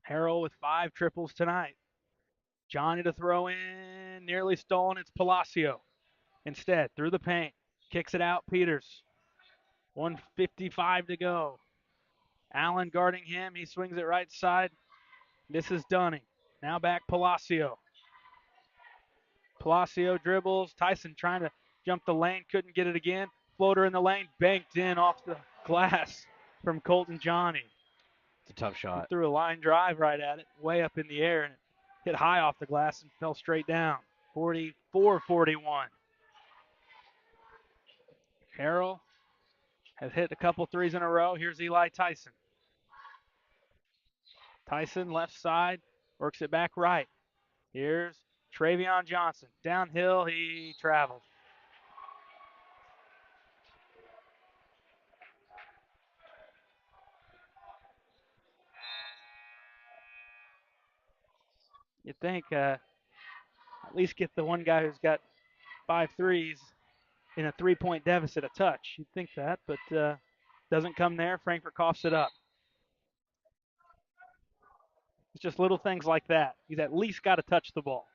Harrell with 5 triples tonight. Johnny to throw in, nearly stolen. It's Palacio. Instead, through the paint, kicks it out. Peters. 1:55 to go. Allen guarding him. He swings it right side. This is Dunning. Now back Palacio. Palacio dribbles. Tyson trying to jump the lane, couldn't get it again. Floater in the lane, banked in off the glass from Colton Johnny. It's a tough shot. Threw a line drive right at it, way up in the air, and it hit high off the glass and fell straight down. 44-41. Harrell has hit a couple threes in a row. Here's Eli Tyson. Tyson left side, works it back right. Here's Travion Johnson. Downhill, he traveled. You'd think at least get the one guy who's got 5 threes in a 3-point deficit a touch. You'd think that, but doesn't come there. Frankfort coughs it up. It's just little things like that. He's at least got to touch the ball.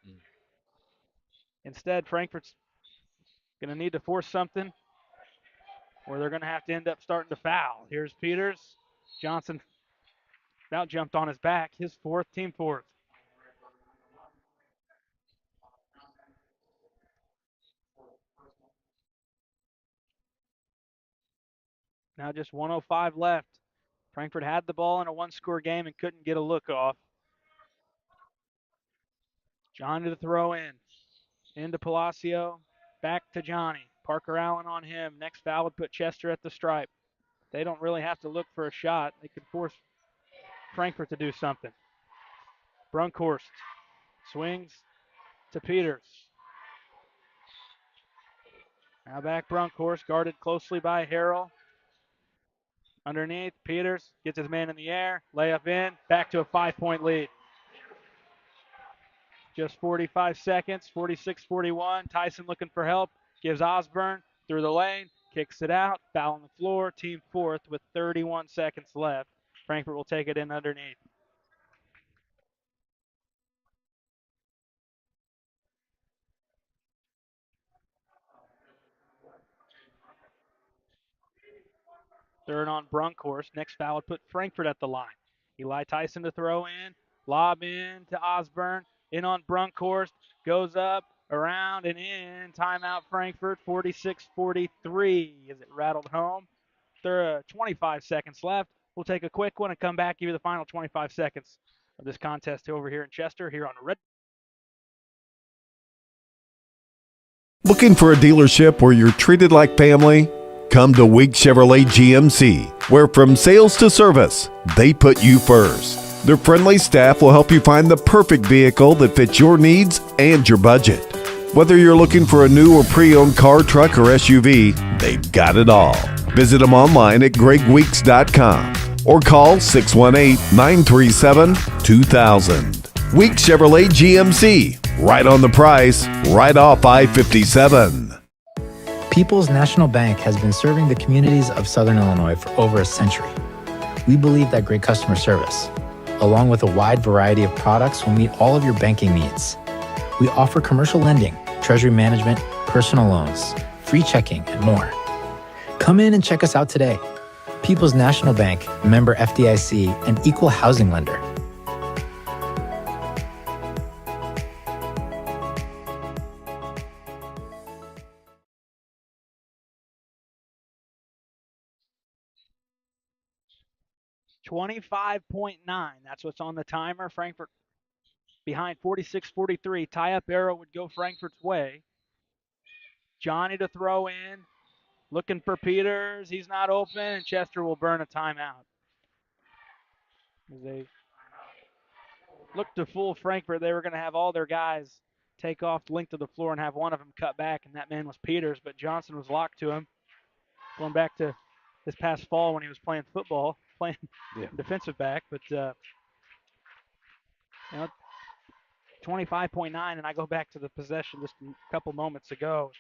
Instead, Frankfort's going to need to force something, or they're going to have to end up starting to foul. Here's Peters. Johnson about jumped on his back. His fourth, team fourth. Now just 1:05 left. Frankfort had the ball in a one-score game and couldn't get a look off. Johnny to throw in. Into Palacio. Back to Johnny. Parker Allen on him. Next foul would put Chester at the stripe. They don't really have to look for a shot. They could force Frankfort to do something. Brunkhorst swings to Peters. Now back Brunkhorst, guarded closely by Harrell. Underneath, Peters gets his man in the air. Layup in. Back to a 5-point lead. Just 45 seconds, 46-41. Tyson looking for help. Gives Osborne through the lane. Kicks it out. Foul on the floor. Team fourth with 31 seconds left. Frankfort will take it in underneath. Third on Brunkhorst. Next foul would put Frankfort at the line. Eli Tyson to throw in. Lob in to Osborne. In on Brunkhorst. Goes up, around, and in. Timeout Frankfort. 46-43 as it rattled home. 25 seconds left. We'll take a quick one and come back, give you the final 25 seconds of this contest over here in Chester, here on Red. Looking for a dealership where you're treated like family? Come to Week Chevrolet GMC, where from sales to service, they put you first. Their friendly staff will help you find the perfect vehicle that fits your needs and your budget. Whether you're looking for a new or pre-owned car, truck, or SUV, they've got it all. Visit them online at gregweeks.com or call 618-937-2000. Week Chevrolet GMC, right on the price, right off I-57. People's National Bank has been serving the communities of Southern Illinois for over a century. We believe that great customer service, along with a wide variety of products, will meet all of your banking needs. We offer commercial lending, treasury management, personal loans, free checking, and more. Come in and check us out today. People's National Bank, member FDIC, and equal housing lender. $25.9. That's what's on the timer. Frankfort behind 46-43. Tie-up arrow would go Frankfort's way. Johnny to throw in. Looking for Peters. He's not open, and Chester will burn a timeout. As they looked to fool Frankfort, they were going to have all their guys take off the length of the floor and have one of them cut back, and that man was Peters, but Johnson was locked to him. Going back to this past fall when he was playing football, playing defensive back, but 25.9, and I go back to the possession just a couple moments ago.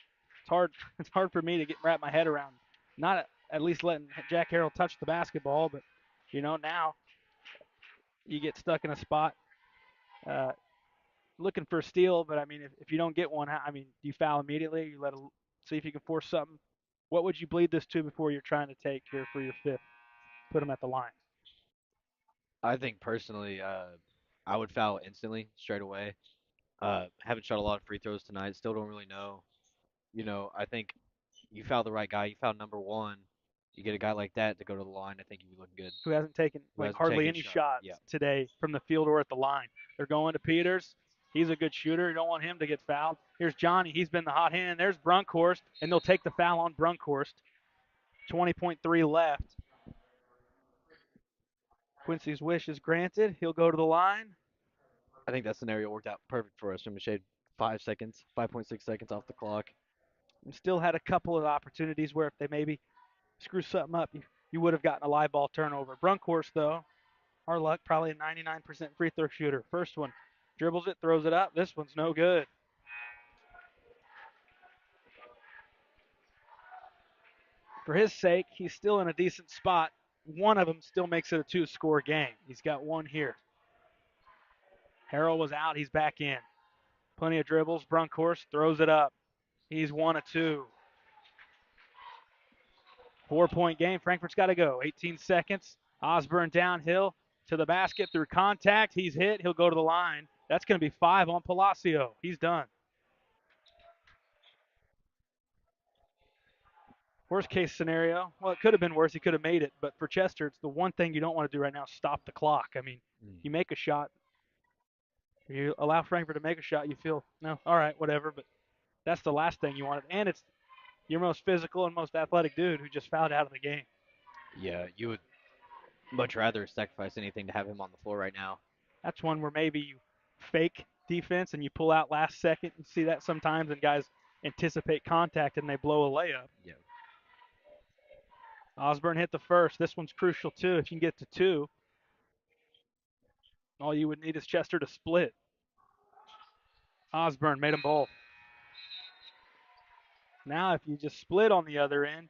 It's hard for me to wrap my head around. Not at least letting Jack Harrell touch the basketball, but now you get stuck in a spot looking for a steal. But I mean, if you don't get one, I mean, do you foul immediately? You see if you can force something. What would you bleed this to before you're trying to take here for your fifth? Put him at the line. I think personally, I would foul instantly, straight away. Haven't shot a lot of free throws tonight. Still don't really know. I think you found the right guy. You found number one. You get a guy like that to go to the line. I think you'd be looking good. Who hasn't taken Who like hasn't hardly taken any shot? shots Yeah. today from the field or at the line. They're going to Peters. He's a good shooter. You don't want him to get fouled. Here's Johnny. He's been the hot hand. There's Brunkhorst, and they'll take the foul on Brunkhorst. 20.3 left. Quincy's wish is granted. He'll go to the line. I think that scenario worked out perfect for us. We shaved 5 seconds, 5.6 seconds off the clock. And still had a couple of opportunities where if they maybe screw something up, you would have gotten a live ball turnover. Brunkhorst, though, our luck, probably a 99% free throw shooter. First one, dribbles it, throws it up. This one's no good. For his sake, he's still in a decent spot. One of them still makes it a 2-score game. He's got one here. Harrell was out. He's back in. Plenty of dribbles. Brunkhorst throws it up. He's 1 of 2. 4-point game. Frankfurt's got to go. 18 seconds. Osborne downhill to the basket through contact. He's hit. He'll go to the line. That's going to be 5 on Palacio. He's done. Worst case scenario, well, it could have been worse. He could have made it. But for Chester, it's the one thing you don't want to do right now, stop the clock. I mean, you make a shot. You allow Frankfurt to make a shot, you feel, no, all right, whatever. But that's the last thing you wanted. And it's your most physical and most athletic dude who just fouled out of the game. Yeah, you would much rather sacrifice anything to have him on the floor right now. That's one where maybe you fake defense and you pull out last second. You see that sometimes, and guys anticipate contact and they blow a layup. Yeah. Osborne hit the first. This one's crucial, too. If you can get to 2, all you would need is Chester to split. Osborne made them both. Now, if you just split on the other end,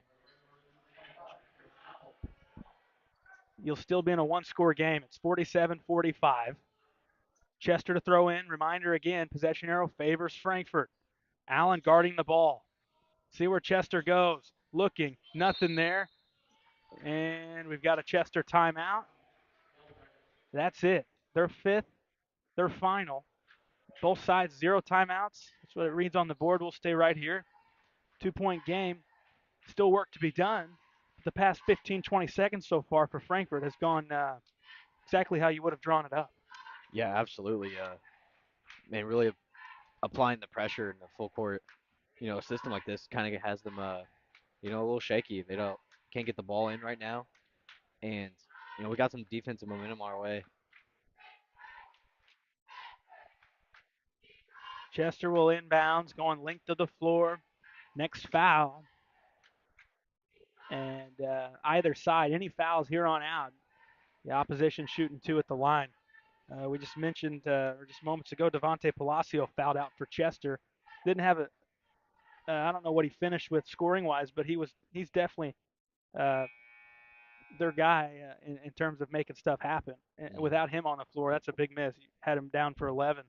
you'll still be in a 1-score game. It's 47-45. Chester to throw in. Reminder again, possession arrow favors Frankfurt. Allen guarding the ball. See where Chester goes. Looking. Nothing there. And we've got a Chester timeout. That's it. Their 5th. Their final. Both sides, 0 timeouts. That's what it reads on the board. We'll stay right here. 2-point game. Still work to be done. The past 15, 20 seconds so far for Frankfurt has gone exactly how you would have drawn it up. Yeah, absolutely. Man, really applying the pressure in the full court, system like this kind of has them, a little shaky. They can't get the ball in right now, and we got some defensive momentum our way. Chester will inbounds, going length of the floor. Next foul. And either side, any fouls here on out, the opposition shooting 2 at the line. We just mentioned, or just moments ago, Devontae Palacio fouled out for Chester. Didn't have I don't know what he finished with scoring-wise, but he's definitely their guy in terms of making stuff happen. And without him on the floor, that's a big miss. You had him down for 11,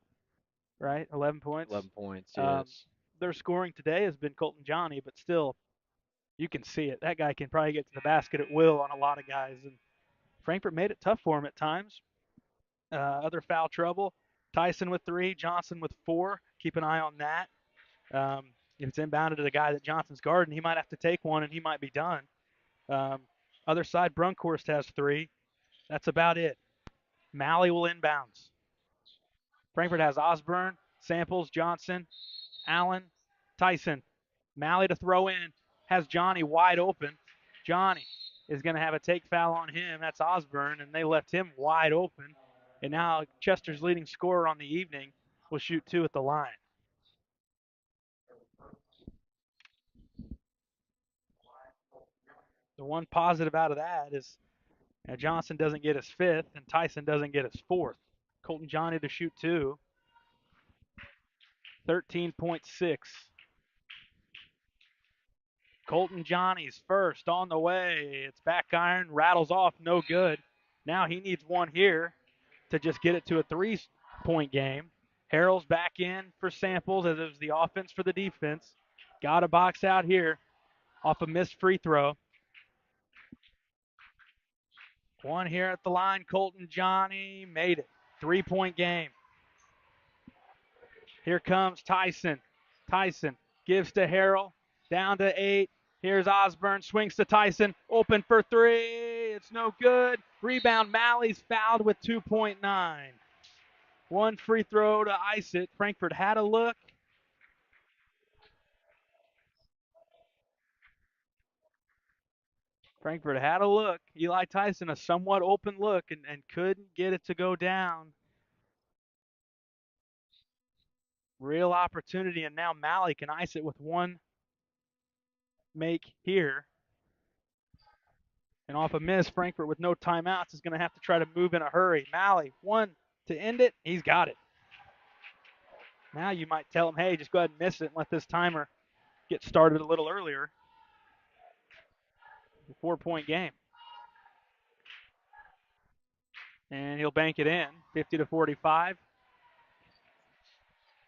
right? 11 points? 11 points, yes. Their scoring today has been Colton Johnny, but still, you can see it. That guy can probably get to the basket at will on a lot of guys. And Frankfurt made it tough for him at times. Other foul trouble. Tyson with 3, Johnson with 4. Keep an eye on that. If it's inbounded to the guy that Johnson's guarding, he might have to take one and he might be done. Other side, Brunkhorst has 3. That's about it. Malley will inbounds. Frankfurt has Osborne, Samples, Johnson, Allen, Tyson. Malley to throw in. Has Johnny wide open. Johnny is going to have a take foul on him. That's Osborne, and they left him wide open. And now Chester's leading scorer on the evening will shoot 2 at the line. The one positive out of that is Johnson doesn't get his 5th, and Tyson doesn't get his 4th. Colton Johnny to shoot 2. 13.6. Colton Johnny's first on the way. It's back iron, rattles off, no good. Now he needs one here to just get it to a 3-point game. Harrell's back in for Samples as it was the offense for the defense. Got a box out here off a missed free throw. One here at the line. Colton Johnny made it. 3-point game. Here comes Tyson. Tyson gives to Harrell. Down to 8. Here's Osborne. Swings to Tyson. Open for 3. It's no good. Rebound. Malley's fouled with 2.9. One free throw to ice it. Frankfort had a look. Frankfort had a look. Eli Tyson, a somewhat open look, and couldn't get it to go down. Real opportunity, and now Malley can ice it with one make here. And off a miss, Frankfort with no timeouts is going to have to try to move in a hurry. Malley, one to end it. He's got it. Now you might tell him, hey, just go ahead and miss it and let this timer get started a little earlier. A 4-point game. And he'll bank it in, 50-45.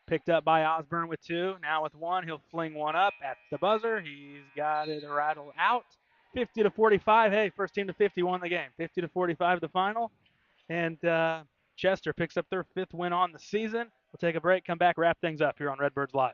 Picked up by Osborne with 2. Now with 1, he'll fling one up at the buzzer. He's got it rattled out. 50-45. Hey, first team to 50 won the game. 50-45 the final. And Chester picks up their 5th win on the season. We'll take a break, come back, wrap things up here on Redbirds Live.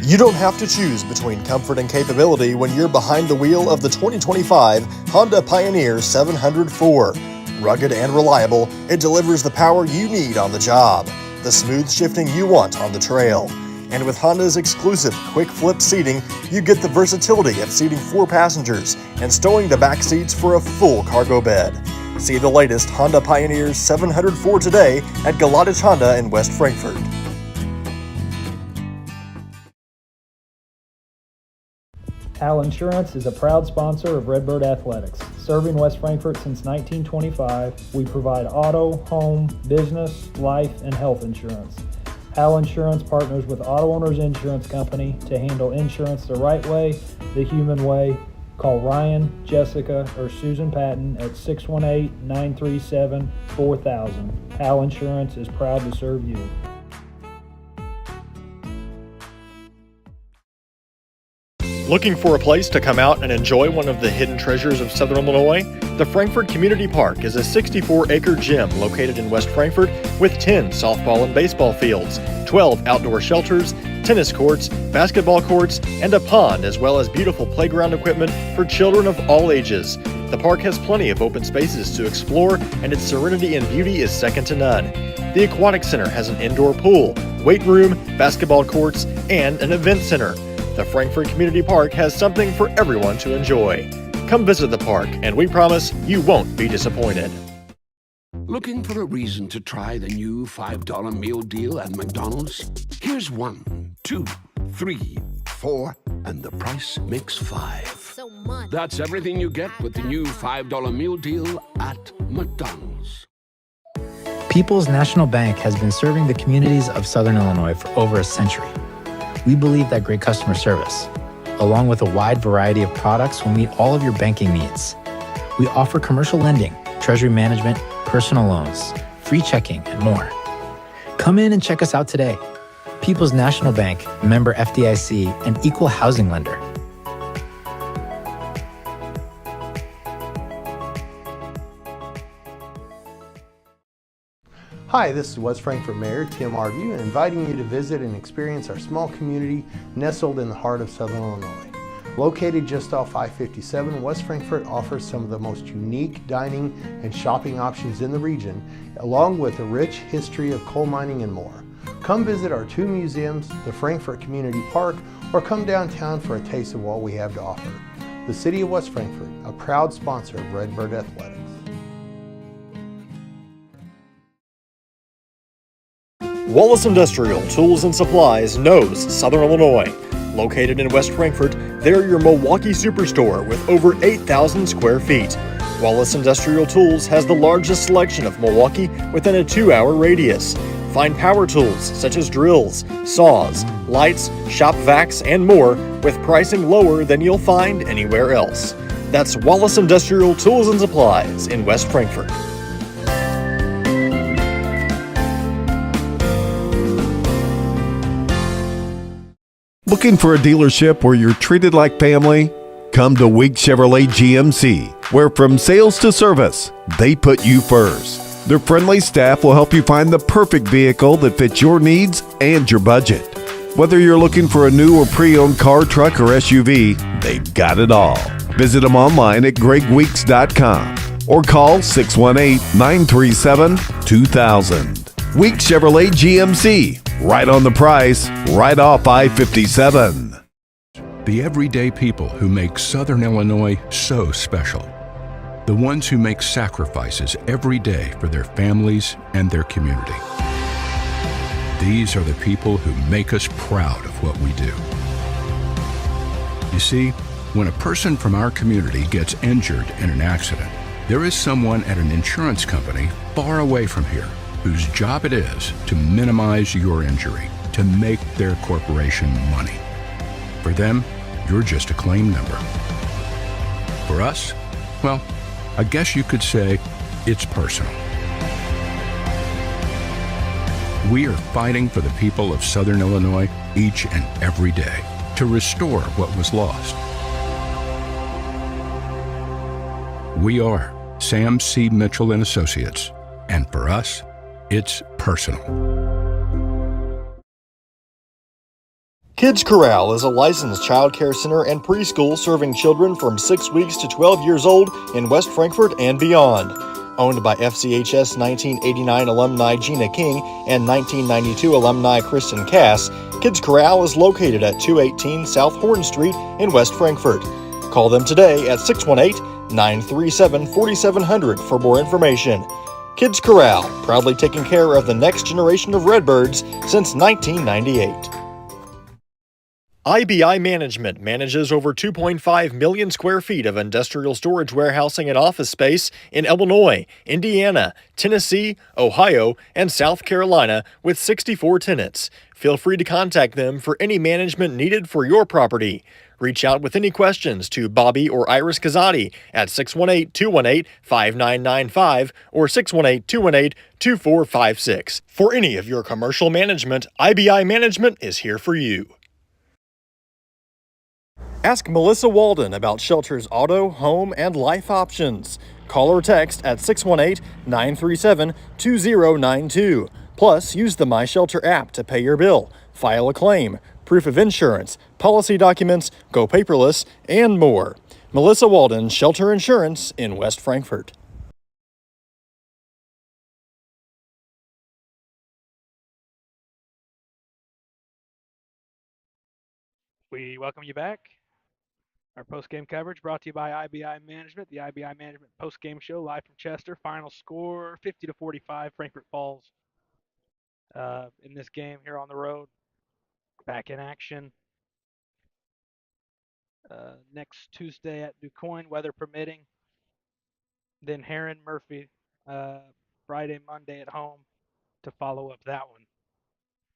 You don't have to choose between comfort and capability when you're behind the wheel of the 2025 Honda Pioneer 704. Rugged and reliable, it delivers the power you need on the job, the smooth shifting you want on the trail. And with Honda's exclusive quick flip seating, you get the versatility of seating 4 passengers and stowing the back seats for a full cargo bed. See the latest Honda Pioneer 704 today at Galadich Honda in West Frankfort. Al Insurance is a proud sponsor of Redbird Athletics. Serving West Frankfort since 1925, we provide auto, home, business, life, and health insurance. Al Insurance partners with Auto Owners Insurance Company to handle insurance the right way, the human way. Call Ryan, Jessica, or Susan Patton at 618-937-4000. Al Insurance is proud to serve you. Looking for a place to come out and enjoy one of the hidden treasures of Southern Illinois? The Frankfort Community Park is a 64-acre gym located in West Frankfort with 10 softball and baseball fields, 12 outdoor shelters, tennis courts, basketball courts, and a pond, as well as beautiful playground equipment for children of all ages. The park has plenty of open spaces to explore, and its serenity and beauty is second to none. The Aquatic Center has an indoor pool, weight room, basketball courts, and an event center. The Frankfort Community Park has something for everyone to enjoy. Come visit the park, and we promise you won't be disappointed. Looking for a reason to try the new $5 meal deal at McDonald's? Here's 1, 2, 3, 4, and the price makes 5. So much. That's everything you get with the new $5 meal deal at McDonald's. People's National Bank has been serving the communities of Southern Illinois for over a century. We believe that great customer service, along with a wide variety of products, will meet all of your banking needs. We offer commercial lending, treasury management, personal loans, free checking, and more. Come in and check us out today. People's National Bank, member FDIC, and equal housing lender. Hi, this is West Frankfort Mayor Tim Arview, inviting you to visit and experience our small community nestled in the heart of Southern Illinois. Located just off I-57, West Frankfort offers some of the most unique dining and shopping options in the region, along with a rich history of coal mining and more. Come visit our 2 museums, the Frankfort Community Park, or come downtown for a taste of what we have to offer. The City of West Frankfort, a proud sponsor of Redbird Athletics. Wallace Industrial Tools and Supplies knows Southern Illinois. Located in West Frankfort, they're your Milwaukee superstore with over 8,000 square feet. Wallace Industrial Tools has the largest selection of Milwaukee within a 2-hour radius. Find power tools such as drills, saws, lights, shop vacs, and more with pricing lower than you'll find anywhere else. That's Wallace Industrial Tools and Supplies in West Frankfort. Looking for a dealership where you're treated like family? Come to Weeks Chevrolet GMC, where from sales to service, they put you first. Their friendly staff will help you find the perfect vehicle that fits your needs and your budget. Whether you're looking for a new or pre-owned car, truck, or SUV, they've got it all. Visit them online at gregweeks.com or call 618-937-2000. Weeks Chevrolet GMC, right on the price, right off I-57. The everyday people who make Southern Illinois so special. The ones who make sacrifices every day for their families and their community. These are the people who make us proud of what we do. You see, when a person from our community gets injured in an accident, there is someone at an insurance company far away from here whose job it is to minimize your injury, to make their corporation money. For them, you're just a claim number. For us, well, I guess you could say it's personal. We are fighting for the people of Southern Illinois each and every day to restore what was lost. We are Sam C. Mitchell and Associates, and for us, it's personal. Kids Corral is a licensed child care center and preschool serving children from 6 weeks to 12 years old in West Frankfort and beyond. Owned by FCHS 1989 alumni Gina King and 1992 alumni Kristen Cass, Kids Corral is located at 218 South Horn Street in West Frankfort. Call them today at 618-937-4700 for more information. Kids Corral, proudly taking care of the next generation of Redbirds since 1998. IBI Management manages over 2.5 million square feet of industrial storage warehousing and office space in Illinois, Indiana, Tennessee, Ohio, and South Carolina with 64 tenants. Feel free to contact them for any management needed for your property. Reach out with any questions to Bobby or Iris Kazadi at 618-218-5995 or 618-218-2456. For any of your commercial management, IBI Management is here for you. Ask Melissa Walden about Shelter's auto, home, and life options. Call or text at 618-937-2092. Plus, use the My Shelter app to pay your bill, file a claim, proof of insurance, policy documents, go paperless, and more. Melissa Walden, Shelter Insurance in West Frankfort. We welcome you back. Our post-game coverage brought to you by IBI Management, the IBI Management post-game show live from Chester. Final score 50-45. Frankfort Falls in this game here on the road. Back in action next Tuesday at DuQuoin, weather permitting. Then Heron, Murphy, Friday, Monday at home to follow up that one.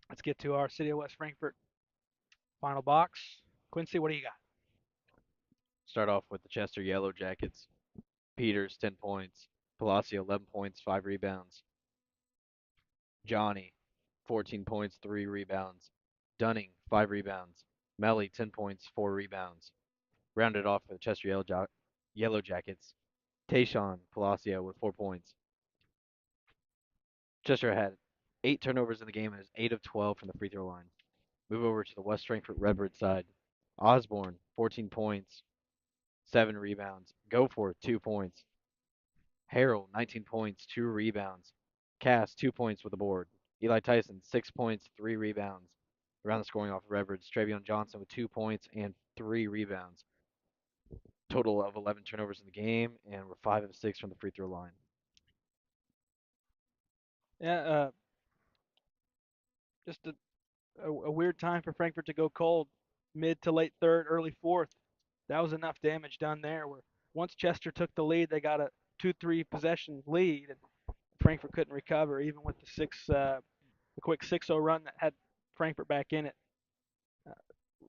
Let's get to our City of West Frankfort final box. Quincy, what do you got? Start off with the Chester Yellow Jackets. Peters, 10 points. Palacio, 11 points, 5 rebounds. Johnny, 14 points, 3 rebounds. Dunning, 5 rebounds. Melly, 10 points, 4 rebounds. Rounded off for the Chester Yellow Jackets. Tayshawn Palacio with 4 points. Chester had 8 turnovers in the game and is 8 of 12 from the free throw line. Move over to the West Frankfort Redbird side. Osborne, 14 points, 7 rebounds. Goforth, 2 points. Harrell, 19 points, 2 rebounds. Cass, 2 points with a board. Eli Tyson, 6 points, 3 rebounds. Around the scoring off of Redbirds, Travion Johnson with 2 points and 3 rebounds. Total of 11 turnovers in the game, and we're 5 of 6 from the free throw line. Yeah, just a weird time for Frankfort to go cold, mid to late third, early fourth. That was enough damage done there. Where once Chester took the lead, they got a 2-3 possession lead, and Frankfort couldn't recover, even with the quick 6-0 run that had Frankfort back in it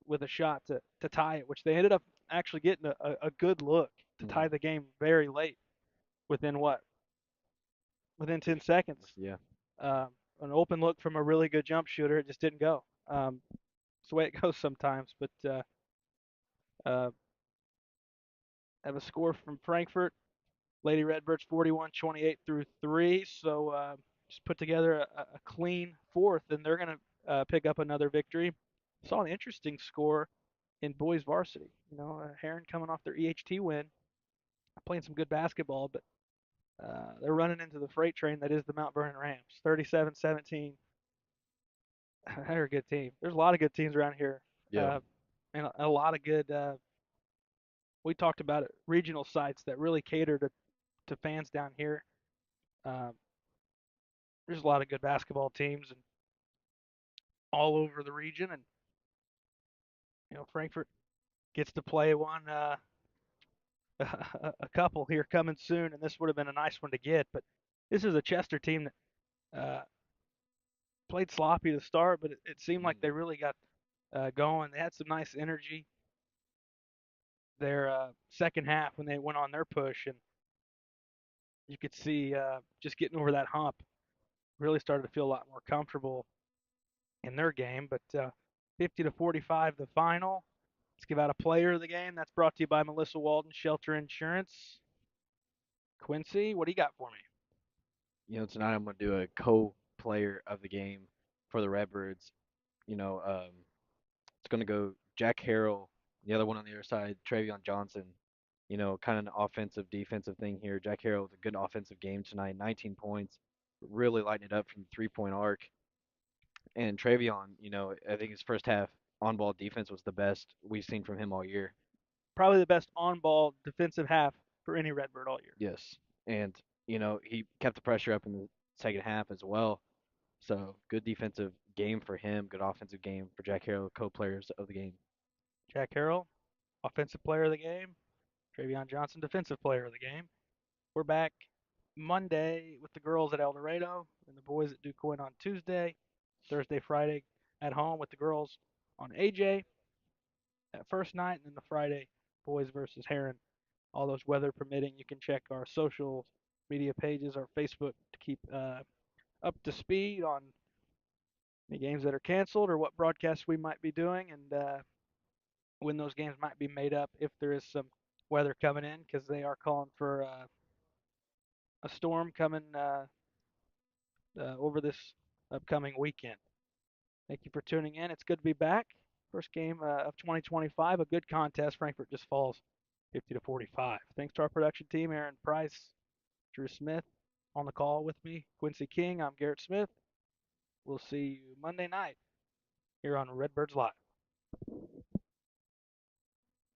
with a shot to tie it, which they ended up actually getting a good look to tie the game very late, within 10 seconds. Yeah. An open look from a really good jump shooter. It just didn't go. It's the way it goes sometimes. But have a score from Frankfort. Lady Redbirds 41-28 through 3. So just put together a clean fourth, and they're going to pick up another victory. Saw an interesting score in boys varsity. Heron coming off their EHT win, playing some good basketball, but they're running into the freight train that is the Mount Vernon Rams. 37-17. They're a good team. There's a lot of good teams around here, Yeah. and a lot of good. We talked about it, regional sites that really cater to fans down here. Um, there's a lot of good basketball teams and all over the region, and Frankfort gets to play one a couple here coming soon, and this would have been a nice one to get. But this is a Chester team that played sloppy to start, but it seemed like they really got going. They had some nice energy their second half when they went on their push, and you could see just getting over that hump really started to feel a lot more comfortable in their game. But 50-45 the final. Let's give out a player of the game. That's brought to you by Melissa Walden Shelter Insurance. Quincy, what do you got for me? Tonight I'm going to do a co-player of the game for the Redbirds. It's going to go Jack Harrell, the other one on the other side, Travion Johnson. Kind of an offensive defensive thing here. Jack Harrell with a good offensive game tonight, 19 points, really lighting it up from the 3-point arc. And Travion, I think his first half on-ball defense was the best we've seen from him all year. Probably the best on-ball defensive half for any Redbird all year. Yes, and he kept the pressure up in the second half as well. So good defensive game for him, good offensive game for Jack Harrell, co-players of the game. Jack Harrell, offensive player of the game. Travion Johnson, defensive player of the game. We're back Monday with the girls at El Dorado and the boys at DuQuoin on Tuesday. Thursday, Friday at home with the girls on AJ at first night, and then the Friday boys versus Heron. All those weather permitting. You can check our social media pages, our Facebook, to keep up to speed on the games that are canceled or what broadcasts we might be doing, and when those games might be made up if there is some weather coming in, because they are calling for a storm coming over this upcoming weekend. Thank you for tuning in. It's good to be back. First game of 2025, a good contest. Frankfort just falls 50-45. Thanks to our production team, Aaron Price, Drew Smith on the call with me, Quincy King. I'm Garrett Smith. We'll see you Monday night here on Redbirds Live.